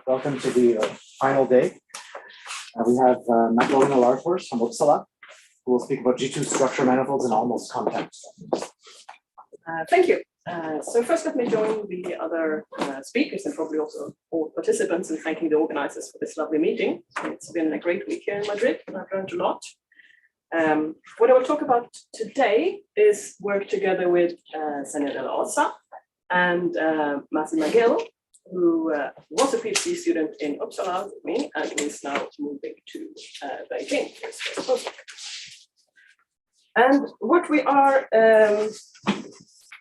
Welcome to the final day. We have Magdalena Larfors from Uppsala, who will speak about G2 structure manifolds and almost contact structures. Thank you. So first let me join the other speakers and probably also all participants in thanking the organizers for this lovely meeting. It's been a great week here in Madrid and I've learned a lot. What I will talk about today is work together with Senja de la Osa and Matthew McGill, who was a PhD student in Uppsala with me and is now moving to Beijing for his first postdoc. And what we are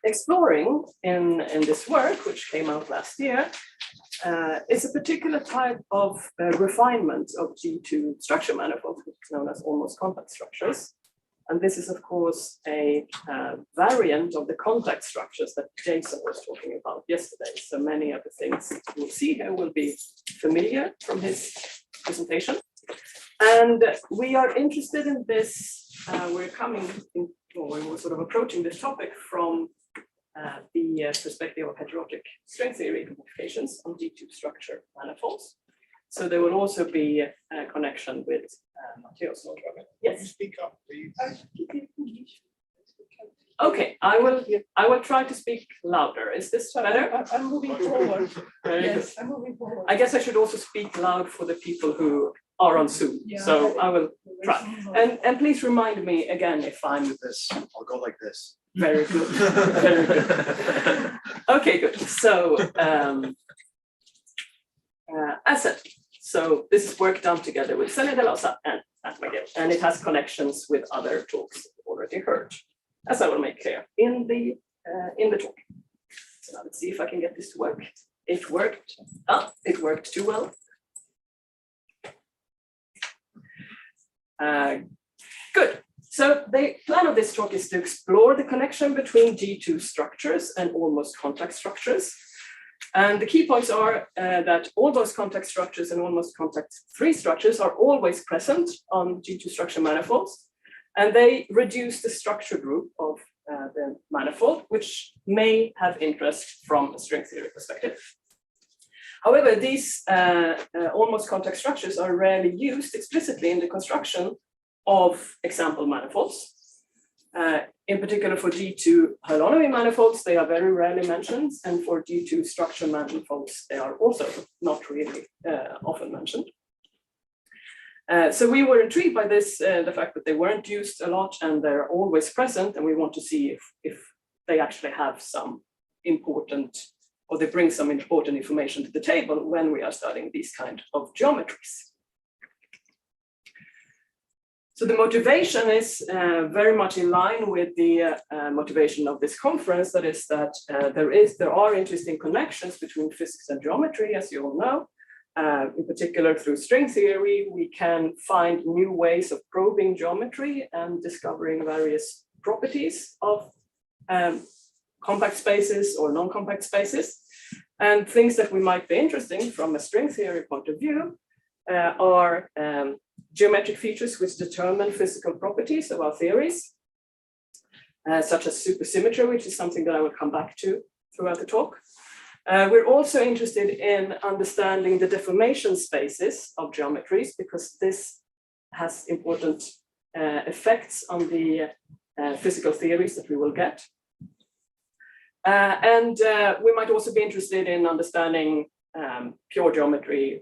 exploring in this work, which came out last year, is a particular type of refinement of G2 structure manifolds, which is known as almost compact structures. And this is, of course, a variant of the contact structures that Jason was talking about yesterday. So many of the things we'll see here will be familiar from his presentation. And we are interested in this, we're sort of approaching this topic from the perspective of heterotic string theory modifications on G2 structure manifolds. So there will also be a connection with Matteo's. Yes. Speak up, please. Okay, I will try to speak louder. Is this better? I'm moving forward. Yes, I'm moving forward. I guess I should also speak loud for the people who are on Zoom. Yeah. So I will try. And please remind me again if I'm this. I'll go like this. Very good. Very good. Okay, good. So as said, so this is work done together with Senja de la Osa and Matt McGill, and it has connections with other talks you've already heard, as I will make clear in the talk. So now let's see if I can get this to work. It worked. It worked too well. Good. So the plan of this talk is to explore the connection between G2 structures and almost contact structures. And the key points are that almost contact structures and almost contact-free structures are always present on G2 structure manifolds, and they reduce the structure group of the manifold, which may have interest from a string theory perspective. However, these almost contact structures are rarely used explicitly in the construction of example manifolds. In particular for G2 holonomy manifolds, they are very rarely mentioned, and for G2 structure manifolds, they are also not really often mentioned. So we were intrigued by this, the fact that they weren't used a lot and they're always present, and we want to see if they actually have some important, or they bring some important information to the table when we are studying these kind of geometries. So the motivation is very much in line with the motivation of this conference. That is that there are interesting connections between physics and geometry, as you all know. In particular, through string theory, we can find new ways of probing geometry and discovering various properties of compact spaces or non-compact spaces. And things that we might be interesting from a string theory point of view are geometric features which determine physical properties of our theories, such as supersymmetry, which is something that I will come back to throughout the talk. We're also interested in understanding the deformation spaces of geometries, because this has important effects on the physical theories that we will get. And we might also be interested in understanding pure geometry,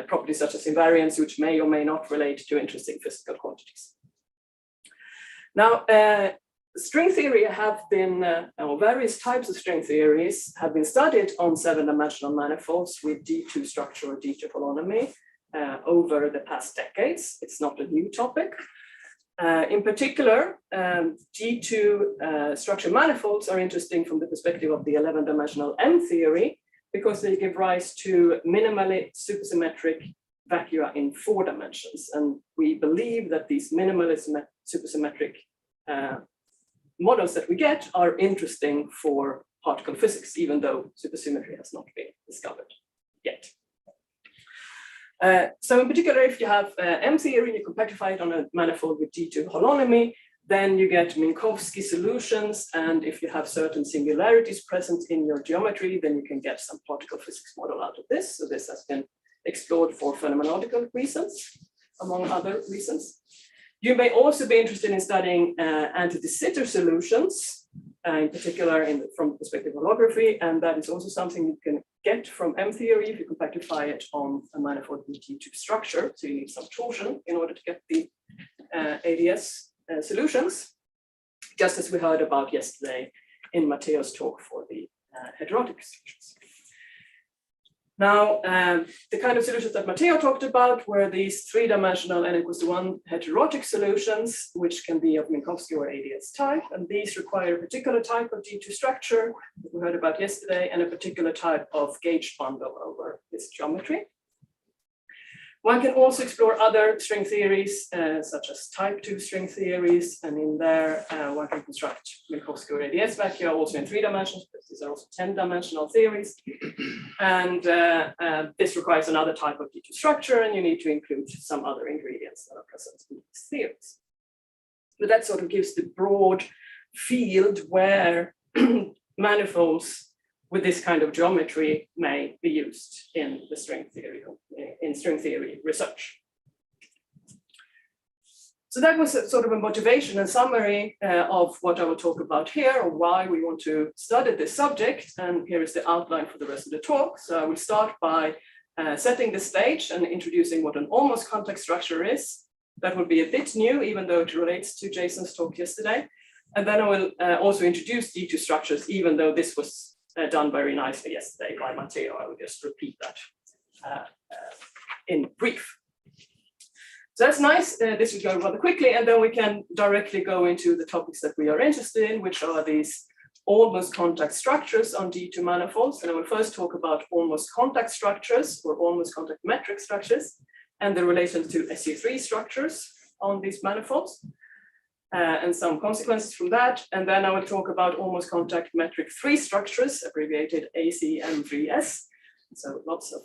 properties such as invariance, which may or may not relate to interesting physical quantities. Now, string theory have been, or various types of string theories have been studied on 7-dimensional manifolds with G2 structure or G2 holonomy over the past decades. It's not a new topic. In particular, G2 structure manifolds are interesting from the perspective of the 11-dimensional M theory, because they give rise to minimally supersymmetric vacua in 4 dimensions. And we believe that these minimally supersymmetric models that we get are interesting for particle physics, even though supersymmetry has not been discovered yet. So in particular, if you have M theory, you compactify it on a manifold with G2 holonomy, then you get Minkowski solutions, and if you have certain singularities present in your geometry, then you can get some particle physics model out of this. So this has been explored for phenomenological reasons, among other reasons. You may also be interested in studying anti-de Sitter solutions, in particular from the perspective of holography, and that is also something you can get from M-theory if you compactify it on a manifold with G2 structure. So you need some torsion in order to get the ADS solutions, just as we heard about yesterday in Matteo's talk for the heterotic solutions. Now, the kind of solutions that Matteo talked about were these three-dimensional n=1 heterotic solutions, which can be of Minkowski or ADS type, and these require a particular type of G2 structure that we heard about yesterday, and a particular type of gauge bundle over this geometry. One can also explore other string theories, such as type 2 string theories, and in there one can construct Minkowski or ADS vacua also in 3 dimensions, but these are also 10-dimensional theories. And this requires another type of G2 structure, and you need to include some other ingredients that are present in these theories. But that sort of gives the broad field where manifolds with this kind of geometry may be used in the string theory research. So that was a sort of a motivation and summary of what I will talk about here, or why we want to study this subject. And here is the outline for the rest of the talk. So I will start by setting the stage and introducing what an almost contact structure is. That will be a bit new, even though it relates to Jason's talk yesterday. And then I will also introduce G2 structures, even though this was done very nicely yesterday by Matteo. I will just repeat that in brief. So that's nice. This will go rather quickly, and then we can directly go into the topics that we are interested in, which are these almost contact structures on G2 manifolds. And I will first talk about almost contact structures, or almost contact metric structures, and the relation to SU3 structures on these manifolds. And some consequences from that. And then I will talk about almost contact metric 3 structures, abbreviated ACM3S. So lots of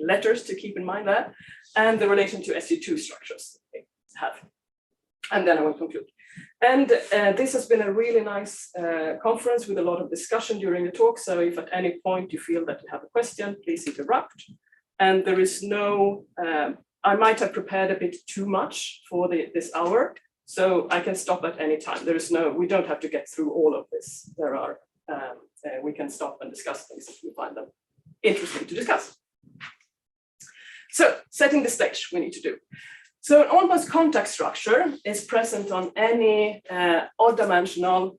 letters to keep in mind there, and the relation to SU2 structures they have. And then I will conclude. And this has been a really nice conference with a lot of discussion during the talk. So if at any point you feel that you have a question, please interrupt. And there is no, I might have prepared a bit too much for this hour, so I can stop at any time. There is no, we don't have to get through all of this. There are, we can stop and discuss things if we find them interesting to discuss. So setting the stage we need to do. So an almost contact structure is present on any odd dimensional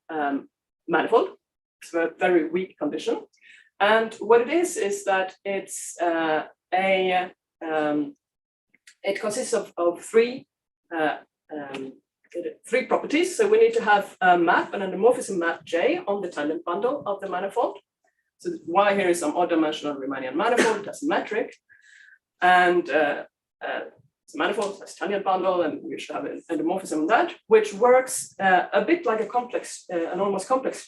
manifold. It's a very weak condition. And what it is that it's it consists of three properties. So we need to have a map, an endomorphism map J on the tangent bundle of the manifold. So Y here is some odd dimensional Riemannian manifold, it has a metric. And it's a manifold, has tangent bundle, and we should have an endomorphism on that, which works a bit like a complex, an almost complex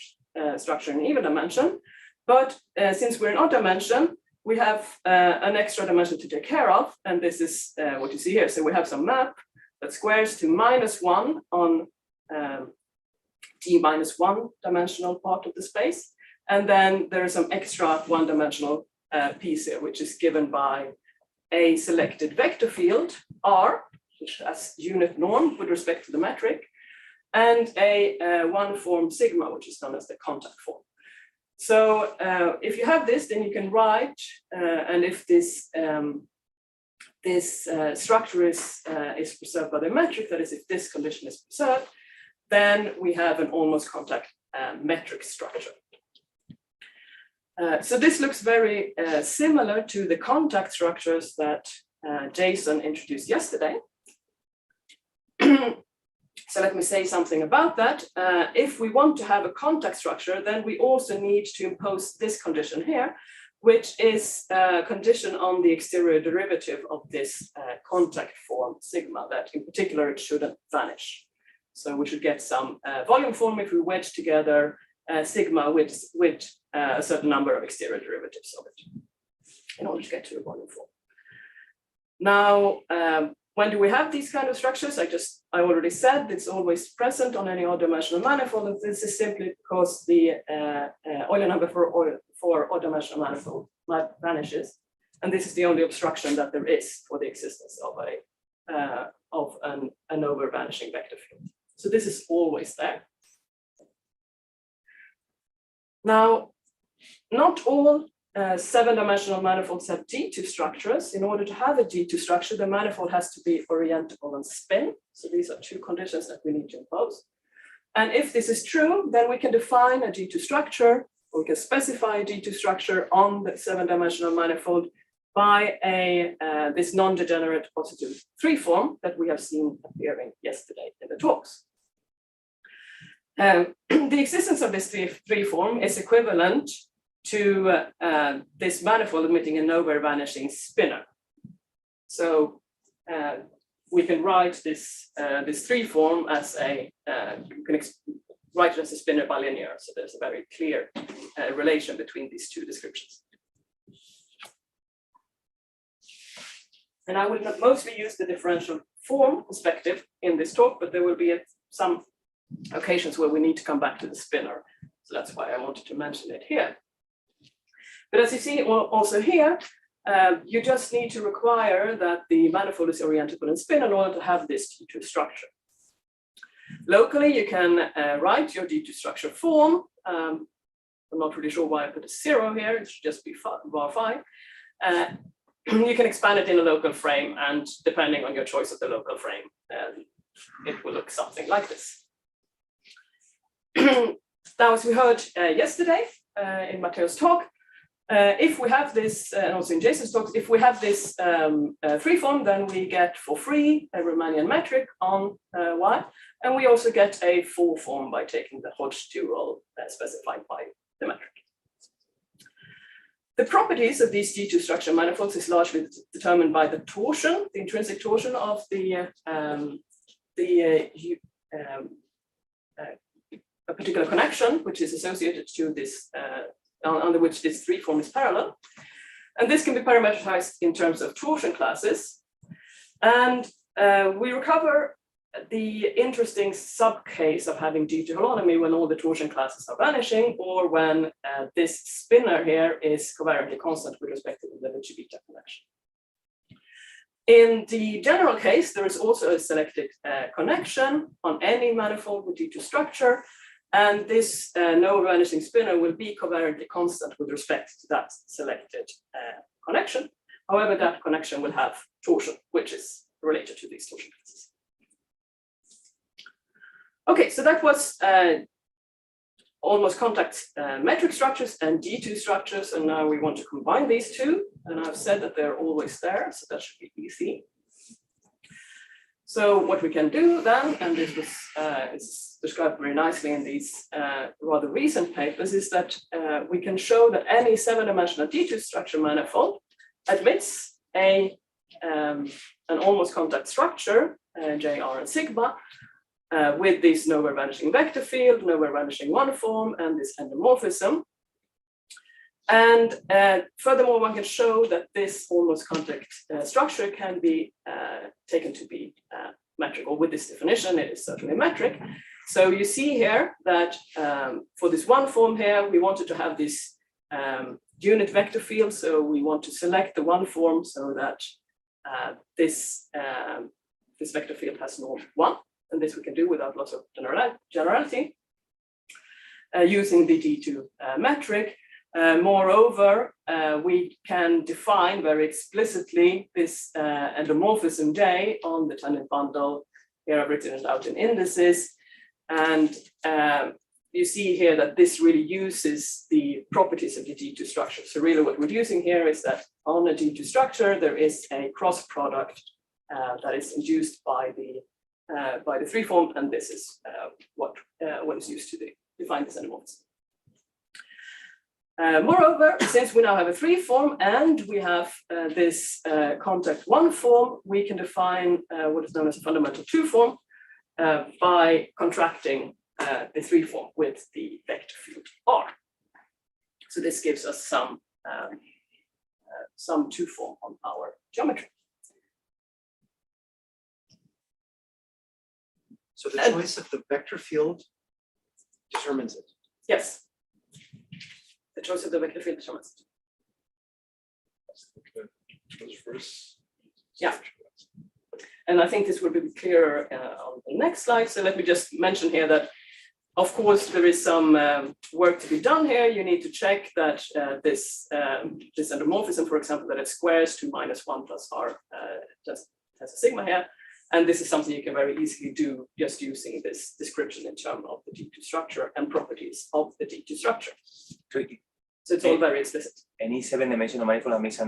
structure in even dimension. But since we're in odd dimension, we have an extra dimension to take care of, and this is what you see here. So we have some map that squares to -1 on d-1 dimensional part of the space, and then there is some extra one-dimensional piece here, which is given by a selected vector field R, which has unit norm with respect to the metric, and a one form sigma, which is known as the contact form. So if you have this, then you can write, and if this structure is preserved by the metric, that is, if this condition is preserved, then we have an almost contact metric structure. So this looks very similar to the contact structures that Jason introduced yesterday. So let me say something about that. If we want to have a contact structure, then we also need to impose this condition here, which is a condition on the exterior derivative of this contact form sigma, that in particular it shouldn't vanish. So we should get some volume form if we wedge together sigma with a certain number of exterior derivatives of it in order to get to a volume form. Now, when do we have these kind of structures? I already said it's always present on any odd-dimensional manifold, and this is simply because the Euler number for odd-dimensional manifold vanishes, and this is the only obstruction that there is for the existence of an over-vanishing vector field. So this is always there. Now, not all 7-dimensional manifolds have G2 structures. In order to have a G2 structure, the manifold has to be orientable and spin. So these are two conditions that we need to impose. And if this is true, then we can define a G2 structure, or we can specify a G2 structure on the 7-dimensional manifold by this non-degenerate positive 3 form that we have seen appearing yesterday in the talks. The existence of this 3 form is equivalent to this manifold emitting a nowhere vanishing spinner. So we can write this 3 form as you can write it as a spinner bilinear. So there's a very clear relation between these two descriptions. And I will mostly use the differential form perspective in this talk, but there will be some occasions where we need to come back to the spinner. So that's why I wanted to mention it here. But as you see also here, you just need to require that the manifold is orientable and spin in order to have this G2 structure. Locally, you can write your G2 structure form. I'm not really sure why I put a 0 here. It should just be var phi. You can expand it in a local frame, and depending on your choice of the local frame, it will look something like this. Now, as we heard yesterday in Matteo's talk, if we have this, and also in Jason's talks, if we have this 3 form, then we get for free a Riemannian metric on Y, and we also get a 4 form by taking the Hodge dual specified by the metric. The properties of these G2 structure manifolds is largely determined by the torsion, the intrinsic torsion of a particular connection, which is associated to this, under which this 3 form is parallel. And this can be parameterized in terms of torsion classes. And we recover the interesting subcase of having G2 holonomy when all the torsion classes are vanishing, or when this spinner here is covariantly constant with respect to the Levi-Civita connection. In the general case, there is also a selected connection on any manifold with G2 structure, and this no vanishing spinner will be covariantly constant with respect to that selected connection. However, that connection will have torsion, which is related to these torsion classes. Okay, so that was almost contact metric structures and G2 structures, and now we want to combine these two, and I've said that they're always there, so that should be easy. So what we can do then, and this was is described very nicely in these rather recent papers, is that we can show that any 7-dimensional G2 structure manifold admits an almost contact structure, JR and sigma, with this nowhere vanishing vector field, nowhere vanishing 1 form, and this endomorphism. And furthermore, one can show that this almost contact structure can be taken to be metric, or with this definition, it is certainly metric. So you see here that for this 1 form here, we wanted to have this unit vector field. So we want to select the 1 form so that this vector field has norm 1. And this we can do without loss of generality using the G2 metric. Moreover, we can define very explicitly this endomorphism J on the tangent bundle. Here I've written it out in indices. And you see here that this really uses the properties of the G2 structure. So really what we're using here is that on a G2 structure, there is a cross product that is induced by the 3 form, and this is what is used to define this endomorphism. Moreover, since we now have a 3 form and we have this contact 1 form, we can define what is known as a fundamental 2 form by contracting the 3 form with the vector field R. So this gives us some 2 form on our geometry. So the choice of the vector field determines it. Yes. The choice of the vector field determines it. Transverse. Yeah. And I think this will be clearer on the next slide. So let me just mention here that, of course, there is some work to be done here. You need to check that this endomorphism, for example, that it squares to -1 plus r just has a sigma here. And this is something you can very easily do just using this description in terms of the D2 structure and properties of the D2 structure. So it's all very explicit. Any 7-dimensional manifold makes a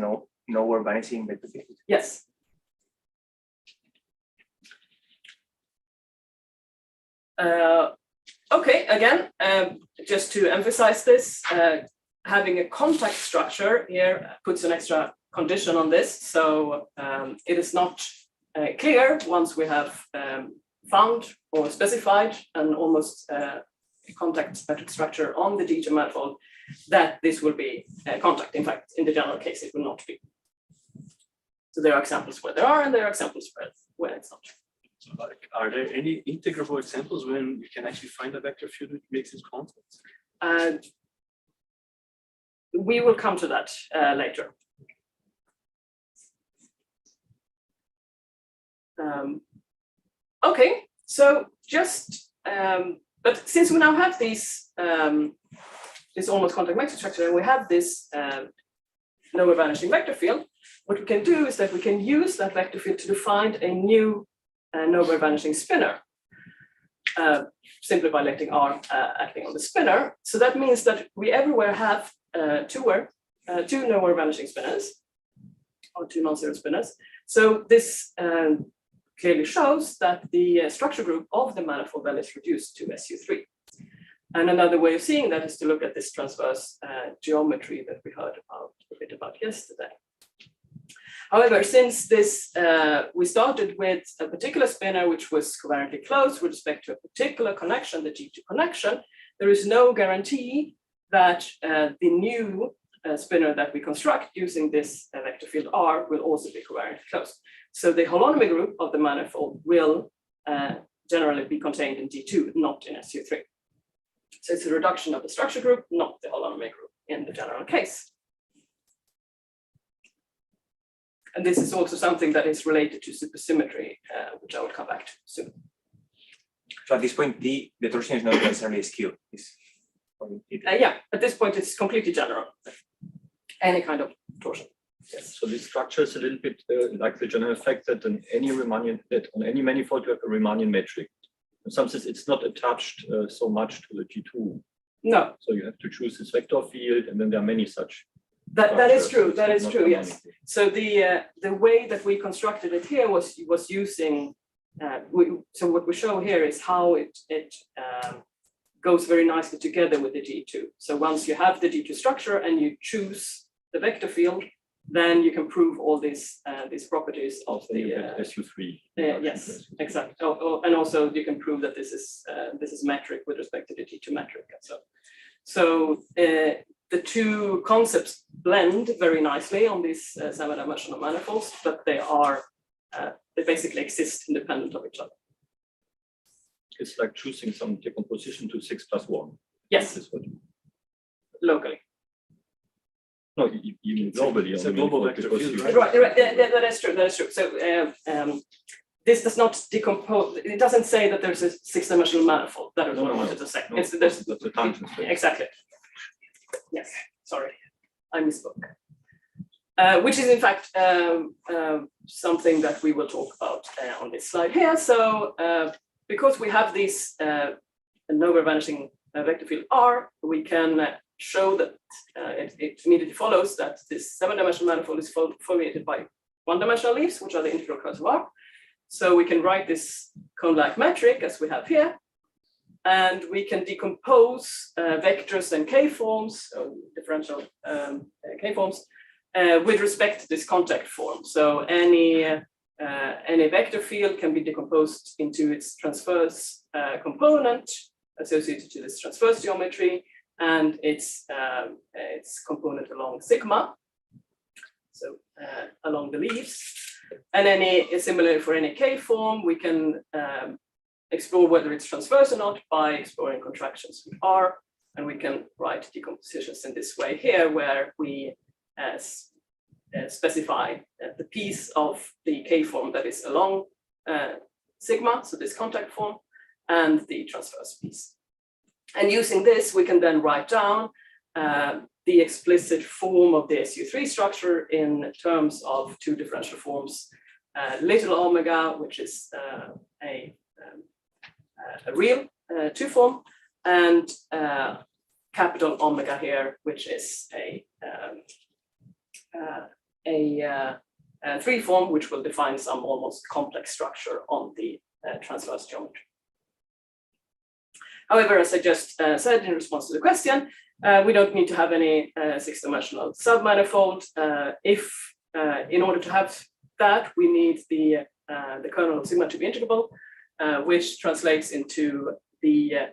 nowhere vanishing vector field. Yes. Okay, again, just to emphasize this, having a contact structure here puts an extra condition on this. So it is not clear once we have found or specified an almost contact metric structure on the D2 manifold that this will be contact. In fact, in the general case, it will not be. So there are examples where there are, and there are examples where it's not. So like, are there any integrable examples when you can actually find a vector field that makes its contact? We will come to that later. Okay, so just, but since we now have these, this almost contact metric structure, and we have this nowhere vanishing vector field, what we can do is that we can use that vector field to define a new nowhere vanishing spinner, simply by letting R acting on the spinner. So that means that we everywhere have two nowhere vanishing spinners, or two non-zero spinners. So this clearly shows that the structure group of the manifold then is reduced to SU3. And another way of seeing that is to look at this transverse geometry that we heard a bit about yesterday. However, since this, we started with a particular spinner which was covariantly closed with respect to a particular connection, the G2 connection, there is no guarantee that the new spinner that we construct using this vector field R will also be covariantly closed. So the holonomy group of the manifold will generally be contained in D2, not in SU3. So it's a reduction of the structure group, not the holonomy group in the general case. And this is also something that is related to supersymmetry, which I will come back to soon. So at this point, the torsion is not necessarily skewed. Yeah, at this point, it's completely general. Any kind of torsion. Yes. So this structure is a little bit like the general fact that on any manifold you have a Riemannian metric. In some sense, it's not attached so much to the G2. No. So you have to choose this vector field, and then there are many such. That is true. That is true. Yes. So the way that we constructed it here was using. So what we show here is how it goes very nicely together with the G2. So once you have the G2 structure and you choose the vector field, then you can prove all these properties of the SU3. yes, exactly. And also you can prove that this is metric with respect to the G2 metric. And so the two concepts blend very nicely on these 7-dimensional manifolds, but they basically exist independent of each other. It's like choosing some decomposition to 6+1. Yes. Locally. No, even globally. It's a global vector field, right? Right. That is true. That is true. So this does not decompose. It doesn't say that there's a 6-dimensional manifold. That is what I wanted to say. No, that's a tangent space. Exactly. Yes. Sorry, I misspoke. Which is in fact something that we will talk about on this slide here. So because we have this nowhere vanishing vector field R, we can show that it immediately follows that this 7-dimensional manifold is formulated by 1-dimensional leaves, which are the integral curves of R. So we can write this cone-like metric as we have here, and we can decompose vectors and K-forms, differential K-forms, with respect to this contact form. So any vector field can be decomposed into its transverse component associated to this transverse geometry and its component along sigma, so along the leaves. And similarly for any K form, we can explore whether it's transverse or not by exploring contractions with R, and we can write decompositions in this way here, where we specify the piece of the K form that is along sigma, so this contact form, and the transverse piece. And using this, we can then write down the explicit form of the SU3 structure in terms of two differential forms, little omega, which is a real 2 form, and capital omega here, which is a 3 form, which will define some almost complex structure on the transverse geometry. However, as I just said in response to the question, we don't need to have any 6-dimensional submanifold. If in order to have that, we need the kernel of sigma to be integrable, which translates into the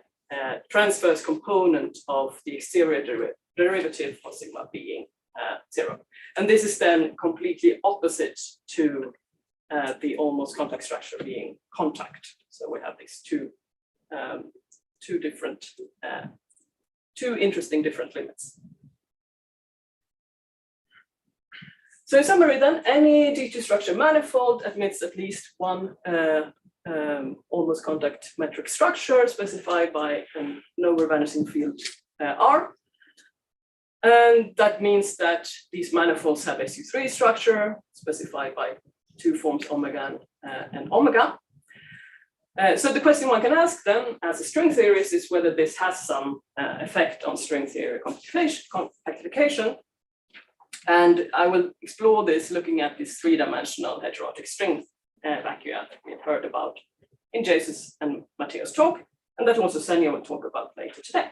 transverse component of the exterior derivative of sigma being 0. And this is then completely opposite to the almost contact structure being contact. So we have these two interesting different limits. So in summary then, any D2 structure manifold admits at least one almost contact metric structure specified by a nowhere vanishing field R. And that means that these manifolds have SU3 structure specified by 2 forms omega and omega. So the question one can ask then, as a string theorist, is whether this has some effect on string theory compactification. And I will explore this looking at this 3-dimensional heterotic string vacua that we have heard about in Jesus and Matteo's talk, and that also Senja will talk about later today.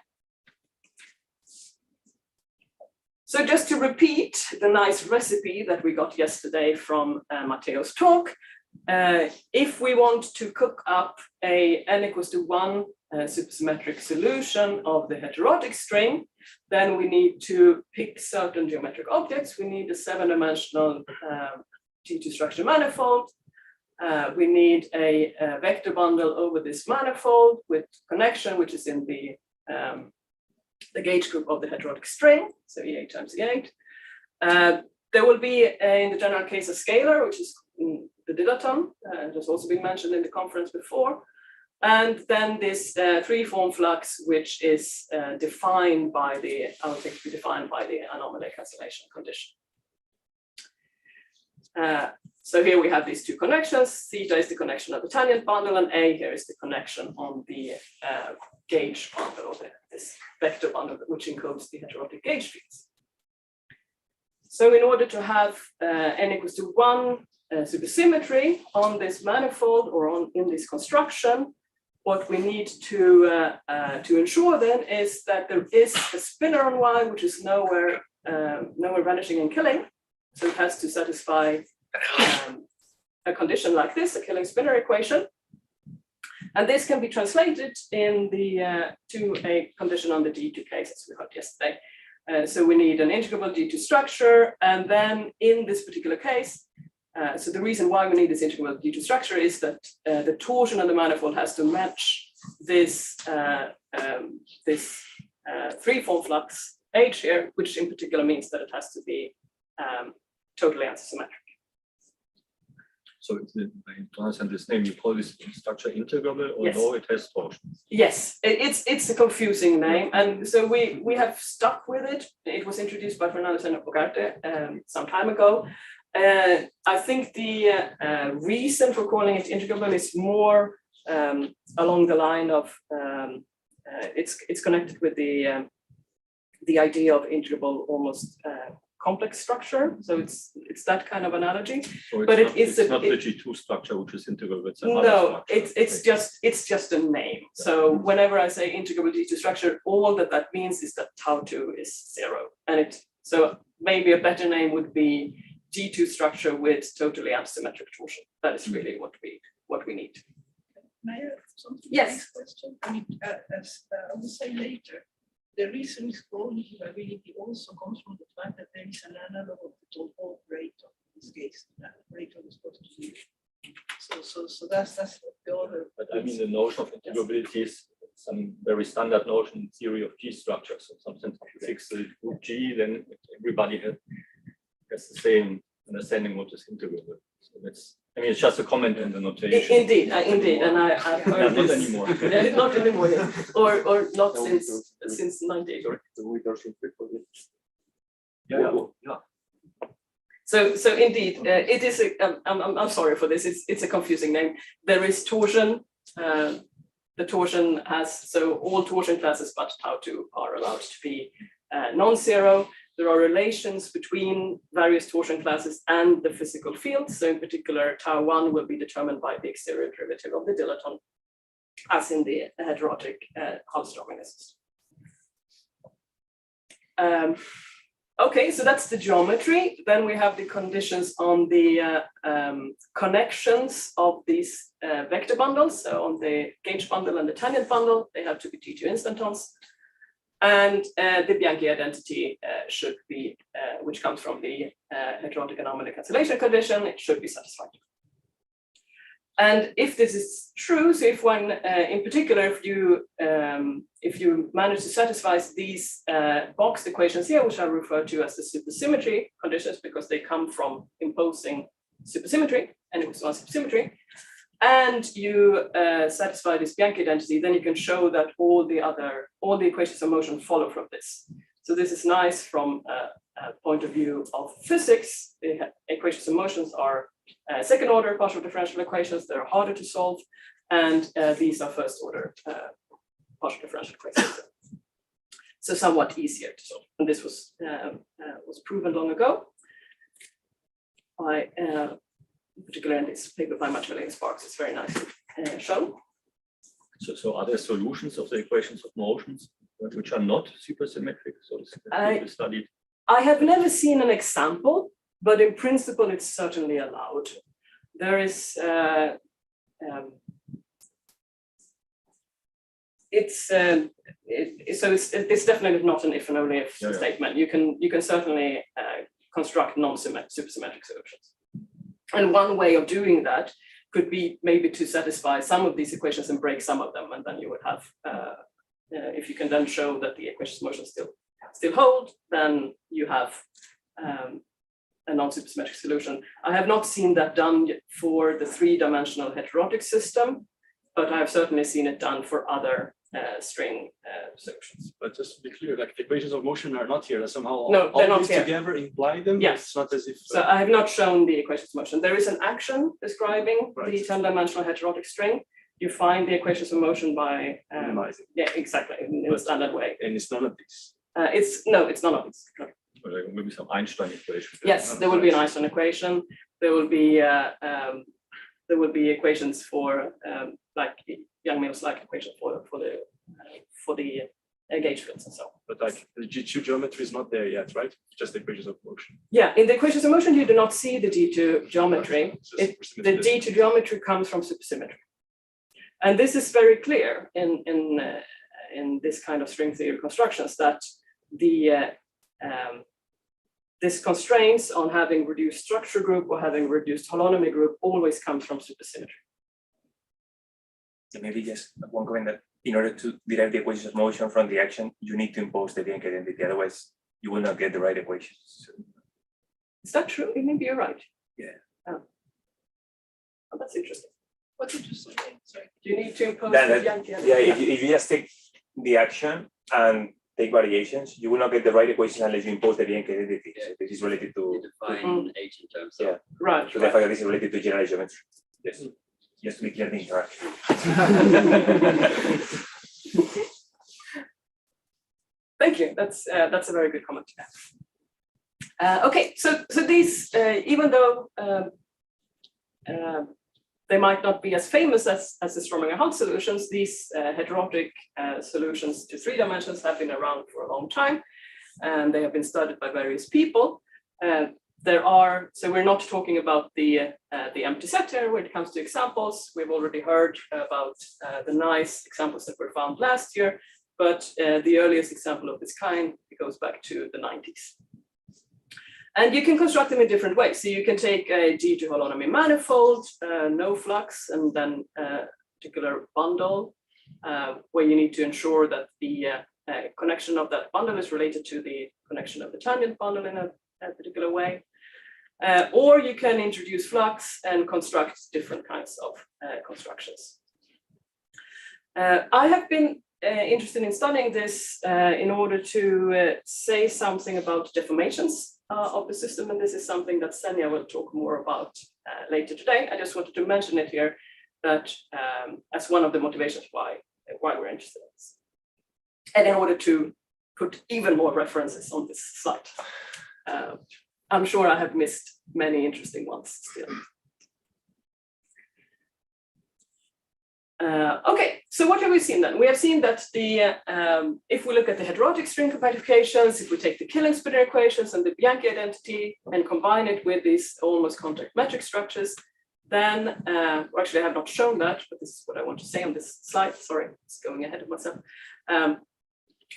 So just to repeat the nice recipe that we got yesterday from Matteo's talk, if we want to cook up a n=1 supersymmetric solution of the heterotic string, then we need to pick certain geometric objects. We need a 7-dimensional D2 structure manifold. We need a vector bundle over this manifold with connection, which is in the gauge group of the heterotic string, so E8 times E8. There will be, in the general case, a scalar, which is the dilaton, has also been mentioned in the conference before. And then this 3-form flux, which is defined by the, I would think, defined by the anomaly cancellation condition. So here we have these 2 connections. Theta is the connection of the tangent bundle, and A here is the connection on the gauge bundle, or this vector bundle, which encodes the heterotic gauge fields. So in order to have n=1 supersymmetry on this manifold or in this construction, what we need to ensure then is that there is a spinor on Y, which is nowhere vanishing and killing. So it has to satisfy a condition like this, a killing spinor equation. And this can be translated in the to a condition on the D2 case, as we heard yesterday. So we need an integrable D2 structure, and then in this particular case, so the reason why we need this integrable D2 structure is that the torsion of the manifold has to match this 3-form flux H here, which in particular means that it has to be totally antisymmetric. So to understand this name, you call this structure integrable, Yes. although it has torsion. Yes, it's a confusing name, and so we have stuck with it. It was introduced by Fernando Senna Bogarte some time ago. I think the reason for calling it integrable is more along the line of it's connected with the idea of integrable almost complex structure. So it's that kind of analogy. So but it's not the G2 structure which is integrable. It's another structure. it's just a name. So whenever I say integrable D2 structure, all that means is that tau2 is 0, and so maybe a better name would be D2 structure with totally antisymmetric torsion. That is really what we need. May I have something? Yes. Question? I mean, as I will say later, the reason it's called integrability also comes from the fact that there is an analog of the total operator in this case. That operator is supposed to be. So that's the other. But I mean, the notion of integrability is some very standard notion in theory of G structures. So sometimes if you fix the group G, then everybody has the same understanding what is integrable. So that's, I mean, it's just a comment on the notation. Indeed, and I've heard No, not this. anymore. Yeah, not anymore, yeah. or not since 98. Yeah. So indeed, it is. I'm sorry for this. It's a confusing name. There is torsion. The torsion has all torsion classes but tau2 are allowed to be non-zero. There are relations between various torsion classes and the physical fields. So in particular, tau1 will be determined by the exterior derivative of the dilaton, as in the heterotic Hallström system. Okay, so that's the geometry. Then we have the conditions on the connections of these vector bundles. So on the gauge bundle and the tangent bundle, they have to be G2 instantons. And the Bianchi identity should be, which comes from the heterotic anomaly cancellation condition, it should be satisfied. And if this is true, so if one, in particular, if you manage to satisfy these boxed equations here, which I refer to as the supersymmetry conditions, because they come from imposing supersymmetry, n equals 1 supersymmetry, and you satisfy this Bianchi identity, then you can show that all the equations of motion follow from this. So this is nice from a point of view of physics. The equations of motions are second order partial differential equations. They're harder to solve, and these are first order partial differential equations. So somewhat easier to solve. And this was proven long ago by, particularly in this paper by Magdalena Larfors. It's very nicely shown. So are there solutions of the equations of motions which are not supersymmetric? So it's studied. I have never seen an example, but in principle, it's certainly allowed. There is, it's definitely not an if and only if statement. You can certainly construct non-supersymmetric solutions. And one way of doing that could be maybe to satisfy some of these equations and break some of them, and then you would have, if you can then show that the equations of motion still hold, then you have a non-supersymmetric solution. I have not seen that done for the three-dimensional heterotic system, but I've certainly seen it done for other string solutions. But just to be clear, like the equations of motion are not here. Somehow no, they're all not these here. Together imply them. Yes. It's not as if. So I have not shown the equations of motion. There is an action describing the 10-dimensional heterotic string. You find the equations of motion by minimizing. Yeah, exactly, in a standard way. And it's none of these. It's none of these. No. Maybe some Einstein equation. Yes, there will be an Einstein equation. There will be equations for like Young-Mills like equation for the gauge fields and so on. But like the G2 geometry is not there yet, right? Just the equations of motion. Yeah, in the equations of motion, you do not see the D2 geometry. The D2 geometry comes from supersymmetry, and this is very clear in this kind of string theory constructions that the this constraints on having reduced structure group or having reduced holonomy group always comes from supersymmetry. Maybe just one comment that in order to derive the equations of motion from the action, you need to impose the Bianchi identity. Otherwise, you will not get the right equations. So, is that true? Maybe you're right. Yeah. Oh, that's interesting. What did you say? Sorry. Do you need to impose the Bianchi identity? Yeah, if you just take the action and take variations, you will not get the right equation unless you impose the Bianchi identity. So this is related to define H in terms of right. So the fact that this is related to generalized geometry. Yes. Just to be clear the interaction. Thank you. That's a very good comment. Okay, so these, even though they might not be as famous as the Strominger-Hunt solutions, these heterotic solutions to 3 dimensions have been around for a long time, and they have been studied by various people. So we're not talking about the empty set here when it comes to examples. We've already heard about the nice examples that were found last year, but the earliest example of this kind goes back to the 90s. And you can construct them in different ways. So you can take a G2 holonomy manifold, no flux, and then particular bundle, where you need to ensure that the connection of that bundle is related to the connection of the tangent bundle in a particular way. Or you can introduce flux and construct different kinds of constructions. I have been interested in studying this in order to say something about deformations of the system, and this is something that Senja will talk more about later today. I just wanted to mention it here, that as one of the motivations why we're interested in this, and in order to put even more references on this slide. I'm sure I have missed many interesting ones still. Okay, so what have we seen then? We have seen that if we look at the heterotic string compactifications, if we take the Killing-Spinner equations and the Bianchi identity and combine it with these almost contact metric structures, then, actually I have not shown that, but this is what I want to say on this slide. Sorry, it's going ahead of myself.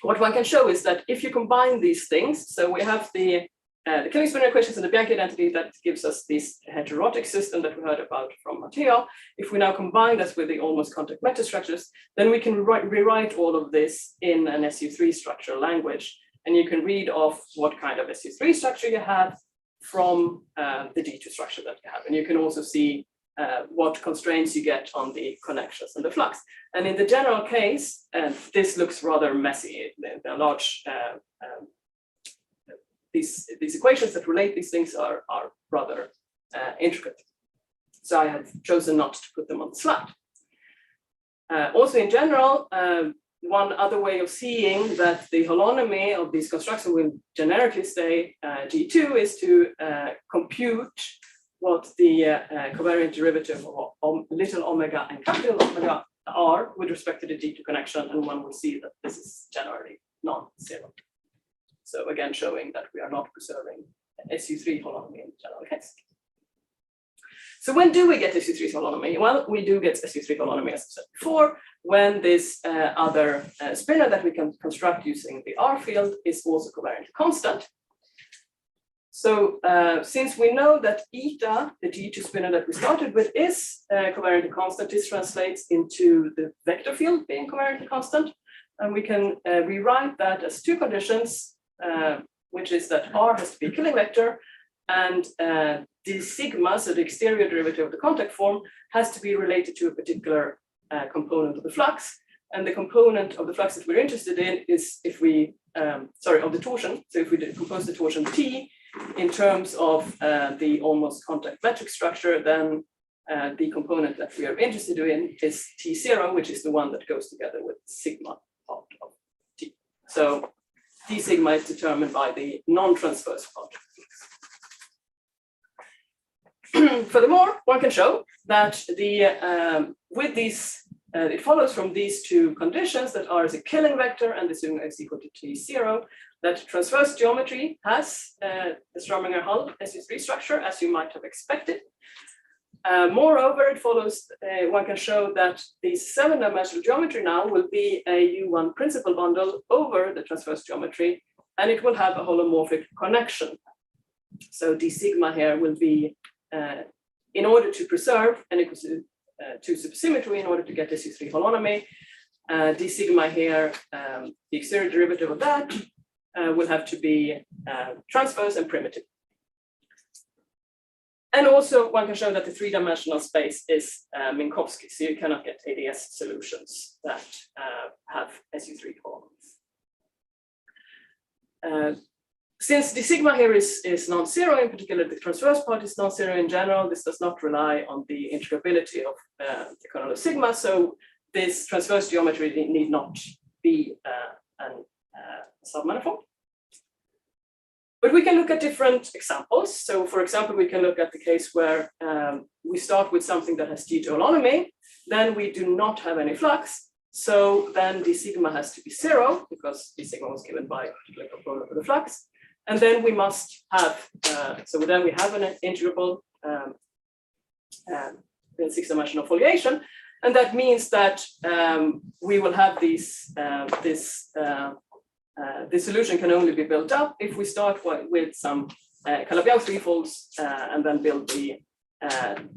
What one can show is that if you combine these things, so we have the Killing-Spinner equations and the Bianchi identity that gives us this heterotic system that we heard about from Matteo. If we now combine this with the almost contact metric structures, then we can rewrite all of this in an SU3 structure language. And you can read off what kind of SU3 structure you have from the D2 structure that you have. And you can also see what constraints you get on the connections and the flux. And in the general case, this looks rather messy. The large these equations that relate these things are rather intricate. So I have chosen not to put them on the slide. Also in general, one other way of seeing that the holonomy of these constructions will generically stay G2 is to compute what the covariant derivative of little omega and capital omega are with respect to the G2 connection, and one will see that this is generally non-zero. So again, showing that we are not preserving SU3 holonomy in the general case. So when do we get SU3 holonomy? Well, we do get SU3 holonomy, as I said before, when this other spinner that we can construct using the R field is also covariantly constant. So since we know that eta, the G2 spinner that we started with, is covariantly constant, this translates into the vector field being covariantly constant. And we can rewrite that as two conditions, which is that R has to be a Killing vector, and the sigma, so the exterior derivative of the contact form, has to be related to a particular component of the flux. And the component of the flux that we're interested in is if we, of the torsion. So if we decompose the torsion T in terms of the almost contact metric structure, then the component that we are interested in is T0, which is the one that goes together with sigma part of T. So T sigma is determined by the non-transverse part. Furthermore, one can show that with these, it follows from these two conditions that R is a Killing vector and the sigma is equal to T0, that transverse geometry has the Strominger-Hull SU3 structure, as you might have expected. Moreover, it follows, one can show that the 7-dimensional geometry now will be a U1 principal bundle over the transverse geometry, and it will have a holomorphic connection. So d sigma here will be, in order to preserve n equals to supersymmetry, in order to get SU3 holonomy, d sigma here, the exterior derivative of that will have to be transverse and primitive. And also one can show that the 3-dimensional space is Minkowski, so you cannot get ADS solutions that have SU3 holonomies. Since the sigma here is non-zero, in particular the transverse part is non-zero in general, this does not rely on the integrability of the kernel of sigma, so this transverse geometry need not be a submanifold. But we can look at different examples. So for example, we can look at the case where we start with something that has G2 holonomy, then we do not have any flux, so then d sigma has to be 0, because d sigma was given by a particular component of the flux. And then we must have, so then we have an integrable 6-dimensional foliation, and that means that we will have these, this solution can only be built up if we start with some Calabi-Yau threefolds and then build the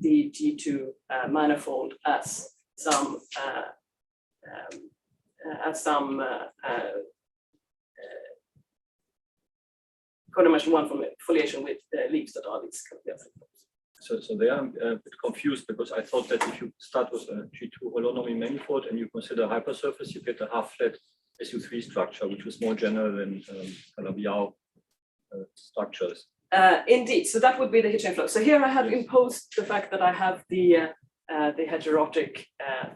G2 manifold as codimension 1 foliation with leaves that are these kind of So they are a bit confused because I thought that if you start with a G2 holonomy manifold and you consider hypersurface, you get a half-flat SU3 structure, which is more general than Calabi-Yau structures. Indeed, so that would be the Hitchin flow. So here I have imposed the fact that I have the heterotic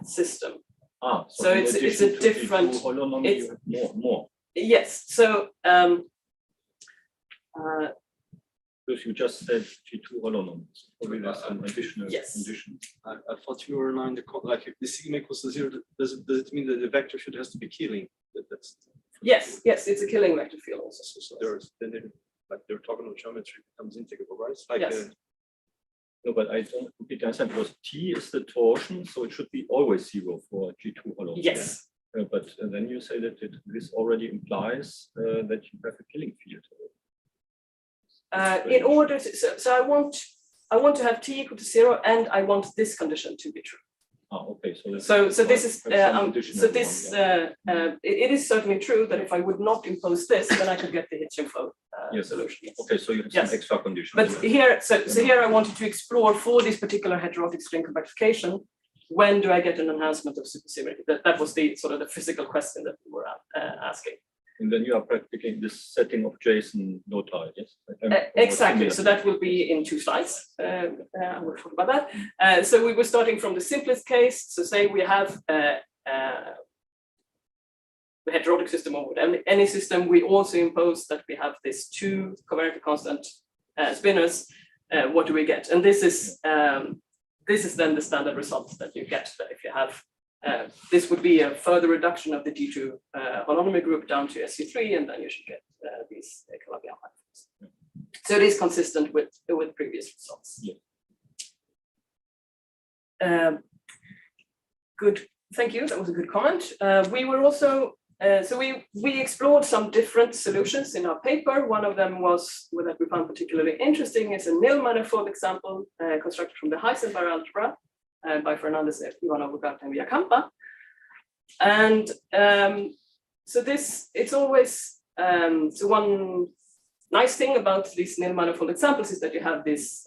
system. So in it's addition a to different. G2 holonomy, It's, you have more. yes. So Because you just said G2 holonomy, so probably there's some additional Yes. conditions. I thought you were in the like if the sigma equals to 0, does it mean that the vector field has to be Keeling? That's yes, it's a killing vector field also. so there's then like the orthogonal geometry becomes integrable, right? It's like Yes. No, but I don't completely understand because T is the torsion, so it should be always 0 for G2 holonomy. Yes. But then you say that this already implies that you have a killing field. In order to, so I want to have T equal to 0 and I want this condition to be true. Okay, So this is so this yeah. it is certainly true that if I would not impose this, then I could get the Hitchin flow Yes. solution. Yes. Okay, so you have Yes. some extra conditions. But here, so here I wanted to explore for this particular heterotic string compactification, when do I get an enhancement of supersymmetry? That was the sort of the physical question that we were asking. And then you are practicing this setting of JSON notile, yes? Exactly. So that will be in 2 slides. I will talk about that. So we were starting from the simplest case. So say we have the heterotic system or any system. We also impose that we have this 2 covariantly constant spinors. What do we get? And this is then the standard result that you get. That if you have this would be a further reduction of the G2 holonomy group down to SU3, and then you should get these Calabi-Yau manifolds. So it is consistent with previous results. Yeah. Good, thank you. That was a good comment. We were also so we explored some different solutions in our paper. One of them was that we found particularly interesting is a nil manifold example constructed from the Heisenberg algebra. By Fernandez, Ivanov, Ugarte, and Villacampa. And so it's always, so one nice thing about these nil manifold examples is that you have this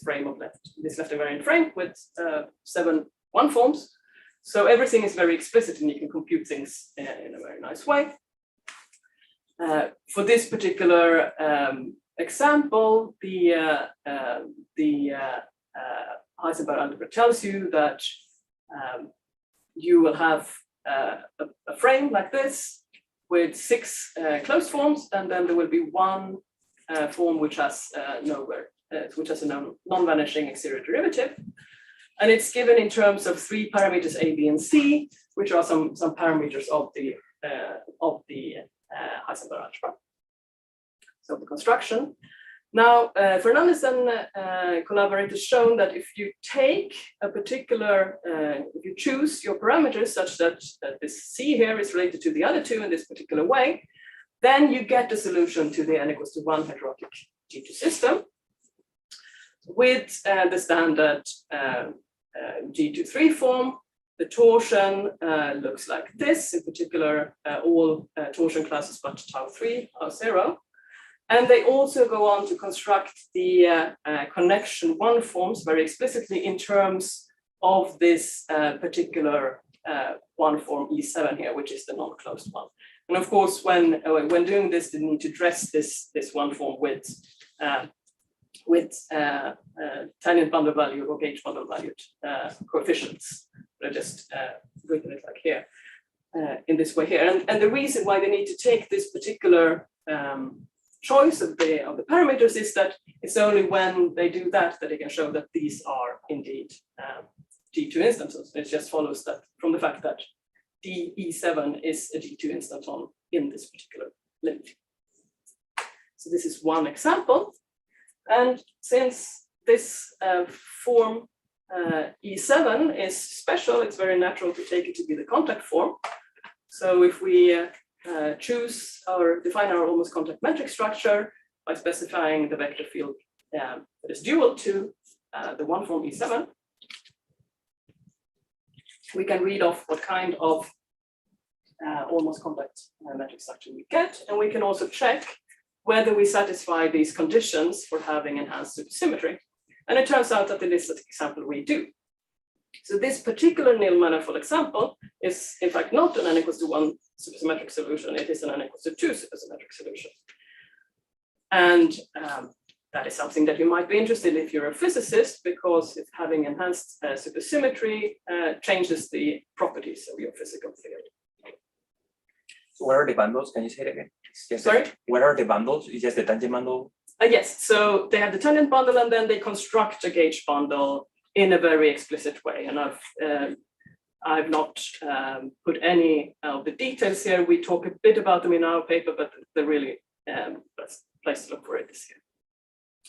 frame of this left invariant frame with 7 one-forms. So everything is very explicit and you can compute things in a very nice way. For this particular example, the Heisenberg algebra tells you that you will have a frame like this with 6 closed forms, and then there will be 1 form which has which has a non-vanishing exterior derivative, and it's given in terms of 3 parameters A, B, and C, which are some parameters of the Heisenberg algebra. So the construction. Now, Fernandez and collaborators shown that if you take a particular, if you choose your parameters such that this C here is related to the other 2 in this particular way, then you get a solution to the n equals to 1 heterotic G2 system with the standard G2-3 form. The torsion looks like this, in particular, all torsion classes but tau3 are 0. And they also go on to construct the connection 1 forms very explicitly in terms of this particular 1 form E7 here, which is the non-closed one. And of course, when doing this, they need to dress this 1 form with tangent bundle value or gauge bundle valued coefficients. But I just written it like here, in this way here. And the reason why they need to take this particular choice of the parameters is that it's only when they do that they can show that these are indeed G2 instances. It just follows that from the fact that DE7 is a G2 instance in this particular limit. So this is one example. And since this form E7 is special, it's very natural to take it to be the contact form. So if we choose or define our almost contact metric structure by specifying the vector field that is dual to the 1 form E7, we can read off what kind of almost compact metric structure we get, and we can also check whether we satisfy these conditions for having enhanced supersymmetry. And it turns out that in this example we do. So this particular nil manifold example is in fact not an n equals to 1 supersymmetric solution, it is an n equals to 2 supersymmetric solution. And that is something that you might be interested in if you're a physicist, because if having enhanced supersymmetry changes the properties of your physical theory. So what are the bundles? Can you say it again? Sorry? What are the bundles? Is just the tangent bundle? Yes, so they have the tangent bundle and then they construct a gauge bundle in a very explicit way. And I've not put any of the details here. We talk a bit about them in our paper, but the really best place to look for it is here.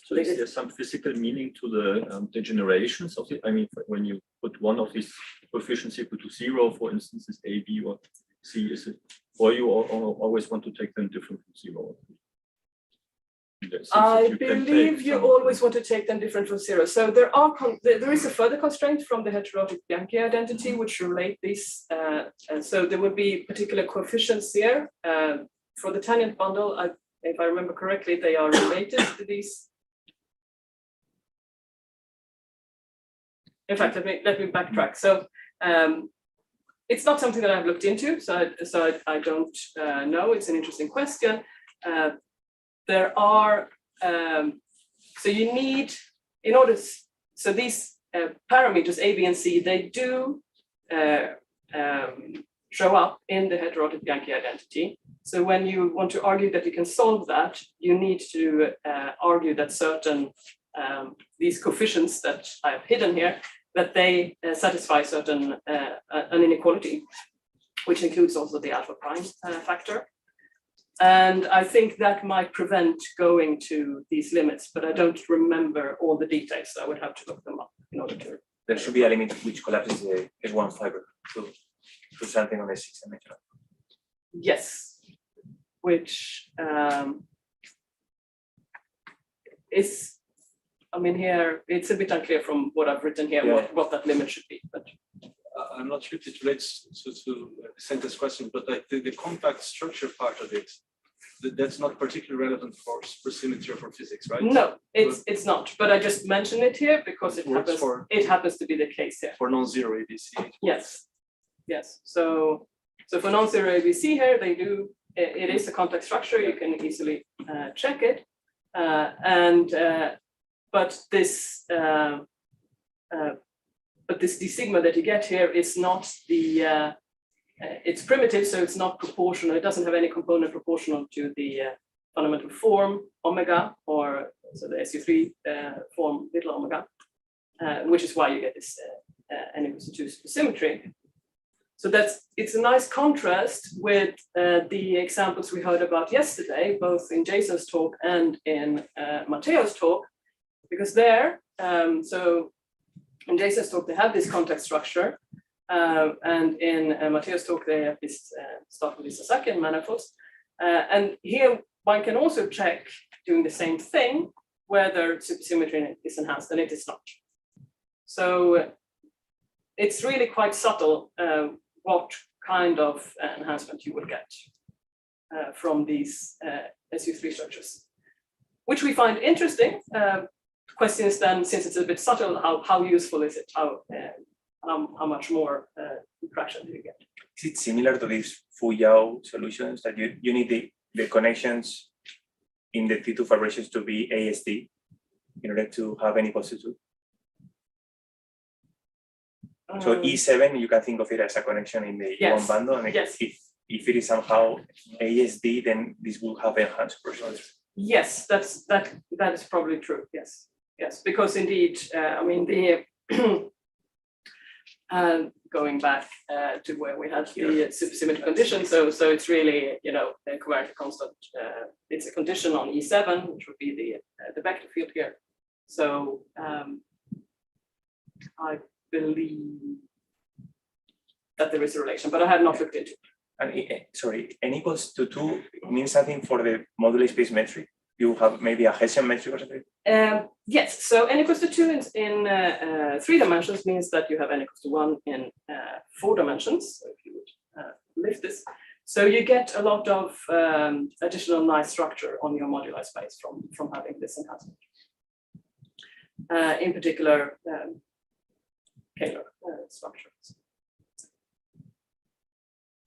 So is there some physical meaning to the degenerations of it? I mean, when you put one of these coefficients equal to 0, for instance, is A, B, or C, is it, or you always want to take them different from 0? I believe you always want to take them different from 0. So there is a further constraint from the heterotic Bianchi identity, which relate these. So there would be particular coefficients here. For the tangent bundle, if I remember correctly, they are related to these. In fact, let me backtrack. So it's not something that I've looked into, so I don't know. It's an interesting question. There are, so you need, in order, so these parameters A, B, and C, they do show up in the heterotic Bianchi identity. So when you want to argue that you can solve that, you need to argue that certain, these coefficients that I have hidden here, that they satisfy certain, an inequality, which includes also the alpha prime factor. And I think that might prevent going to these limits, but I don't remember all the details. So I would have to look them up in order to. There should be a limit which collapses the S1 fiber to something on the 6 dimensional. Yes, which is, I mean, here it's a bit unclear from what I've written here, what that limit should be. But I'm not sure if it relates to the sentence question, but like the compact structure part of it, that's not particularly relevant for supersymmetry or for physics, right? no, it's not. But I just mention it here because it happens to be the case here. For non-zero ABC. Yes, yes. So for non-zero ABC here, they do. It is a compact structure. You can easily check it, but this. But this d sigma that you get here is not the, it's primitive, so it's not proportional. It doesn't have any component proportional to the fundamental form omega, or so the SU3 form little omega, which is why you get this n equals to 2 supersymmetry. So it's a nice contrast with the examples we heard about yesterday, both in Jason's talk and in Matteo's talk, because there, so in Jason's talk, they have this contact structure, and in Matteo's talk, they have this start with these Sasakian manifolds. And here, one can also check, doing the same thing, whether supersymmetry is enhanced, and it is not. So it's really quite subtle what kind of enhancement you will get from these SU3 structures, which we find interesting. Question is then, since it's a bit subtle, how useful is it? How much more interaction do you get? Is it similar to these Fuyao solutions that you need the connections in the T2 fibrations to be ASD in order to have any positive? So E7, you can think of it as a connection in the yes, E1 bundle, and yes. if it is somehow ASD, then this will have enhanced personality. Yes, that is probably true. Yes. Yes, because indeed, I mean, the going back to where we had the supersymmetry condition, so it's really, you know, a covariant constant. It's a condition on E7, which would be the vector field here. So I believe that there is a relation, but I have not looked into it. And sorry, n equals to 2 means something for the modular space metric. You have maybe a Hessian metric or something? Yes, so n equals to 2 in 3 dimensions means that you have n equals to 1 in 4 dimensions. So if you would lift this, so you get a lot of additional nice structure on your modular space from having this enhancement. In particular, scalar structures.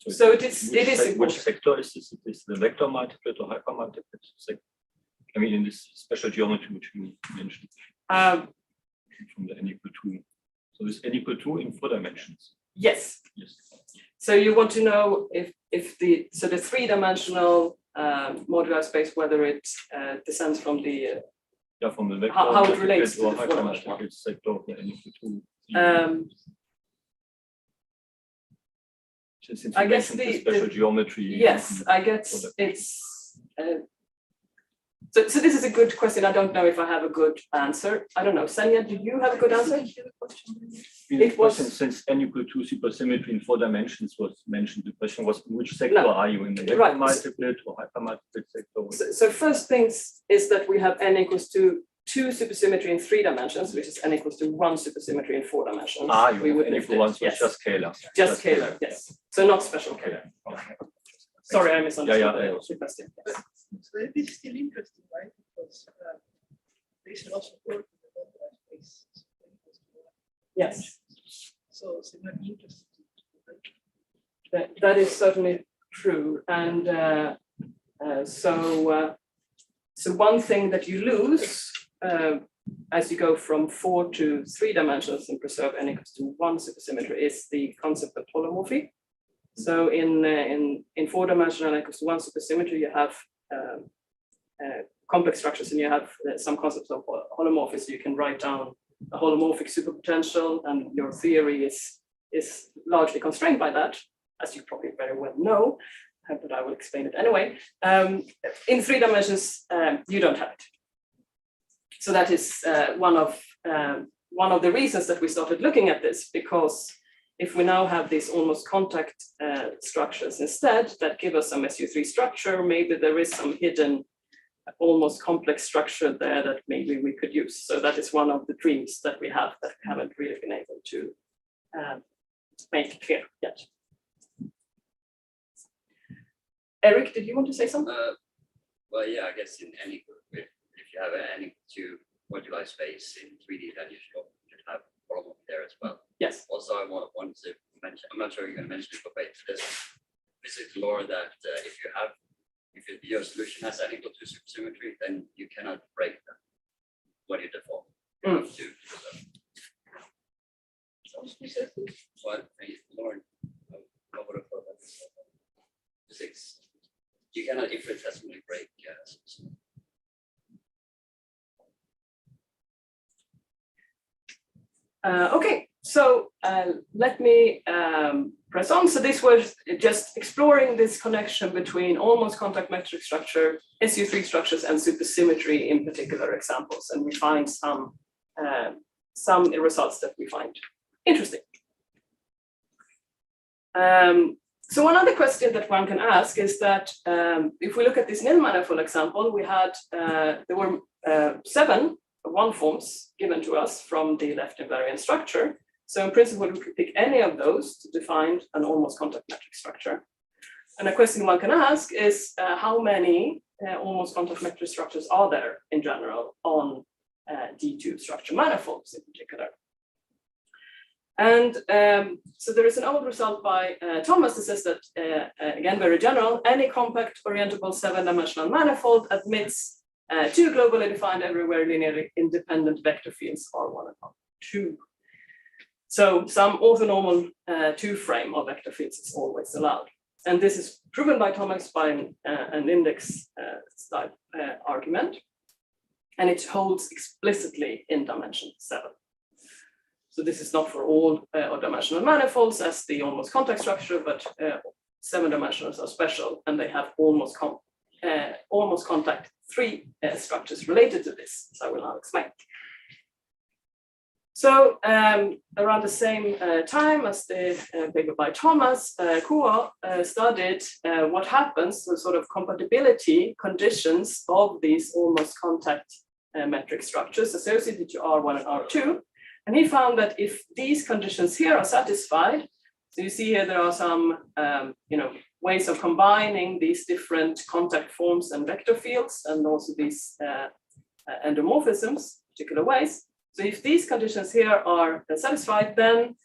So it is important. Which sector is this? Is the vector multiplet or hypermultiplet? I mean, in this special geometry which you mentioned from the n equal 2. So this n equal 2 in 4 dimensions. Yes. Yes. So you want to know if the 3-dimensional modular space, whether it descends from the from the vector how it relates to or the 4-dimensional hypermultiplet sector of the n equal 2. Since I you guess mentioned the special geometry. Yes, I guess it's. So this is a good question. I don't know if I have a good answer. I don't know. Sanya, do you have a good answer? It was since n equal 2 supersymmetry in 4 dimensions was mentioned. The question was, which sector are you in, the vector multiplet or hypermultiplet sector? So first things is that we have n equals to 2 supersymmetry in 3 dimensions, which is n equals to 1 supersymmetry in 4 dimensions. You would n equal 1, so yes. just scalar. Just scalar, yes. So not special scalar. Okay. Sorry, I misunderstood the question. Yes. So it is still interesting, right? Because there is a lot of work in the modular space. Yes. So it's not interesting. That is certainly true. And so one thing that you lose as you go from 4 to 3 dimensions and preserve n equals to 1 supersymmetry is the concept of holomorphy. So in 4-dimensional n equals to 1 supersymmetry, you have complex structures, and you have some concepts of holomorphy. So you can write down a holomorphic superpotential, and your theory is largely constrained by that, as you probably very well know, but I will explain it anyway. In 3 dimensions, you don't have it. So that is one of the reasons that we started looking at this, because if we now have these almost contact structures instead that give us some SU3 structure, maybe there is some hidden almost complex structure there that maybe we could use. So that is one of the dreams that we have that we haven't really been able to make clear yet. Eric, did you want to say something? Well, yeah, I guess in any group, if you have any 2 moduli space in 3D, then you should have holomorphy there as well. Yes. Also, I want to mention, I'm not sure you're going to mention it, but wait, this is law that if your solution has n equal to supersymmetry, then you cannot break them when you default. You have to what Lauren, I would have thought that physics. You cannot infinitesimally break Okay, so let me press on. So this was just exploring this connection between almost contact metric structure, SU3 structures, and supersymmetry in particular examples, and we find some results that we find interesting. So one other question that one can ask is that if we look at this nil manifold example, we had there were 7 one forms given to us from the left invariant structure. So in principle, we could pick any of those to define an almost contact metric structure. And a question one can ask is how many almost contact metric structures are there in general on D2 structure manifolds in particular? And so there is an old result by Thomas that says that, again, very general, any compact orientable 7-dimensional manifold admits 2 globally defined everywhere linearly independent vector fields R1 and R2. So some orthonormal 2-frame of vector fields is always allowed. And this is proven by Thomas by an index style argument. And it holds explicitly in dimension 7. So this is not for all dimensional manifolds as the almost contact structure, but 7 dimensionals are special, and they have almost contact 3 structures related to this, as I will now explain. So around the same time as the paper by Thomas, Kuo studied what happens to sort of compatibility conditions of these almost contact metric structures associated to R1 and R2. And he found that if these conditions here are satisfied, so you see here there are some ways of combining these different contact forms and vector fields, and also these endomorphisms, particular ways. So if these conditions here are satisfied, then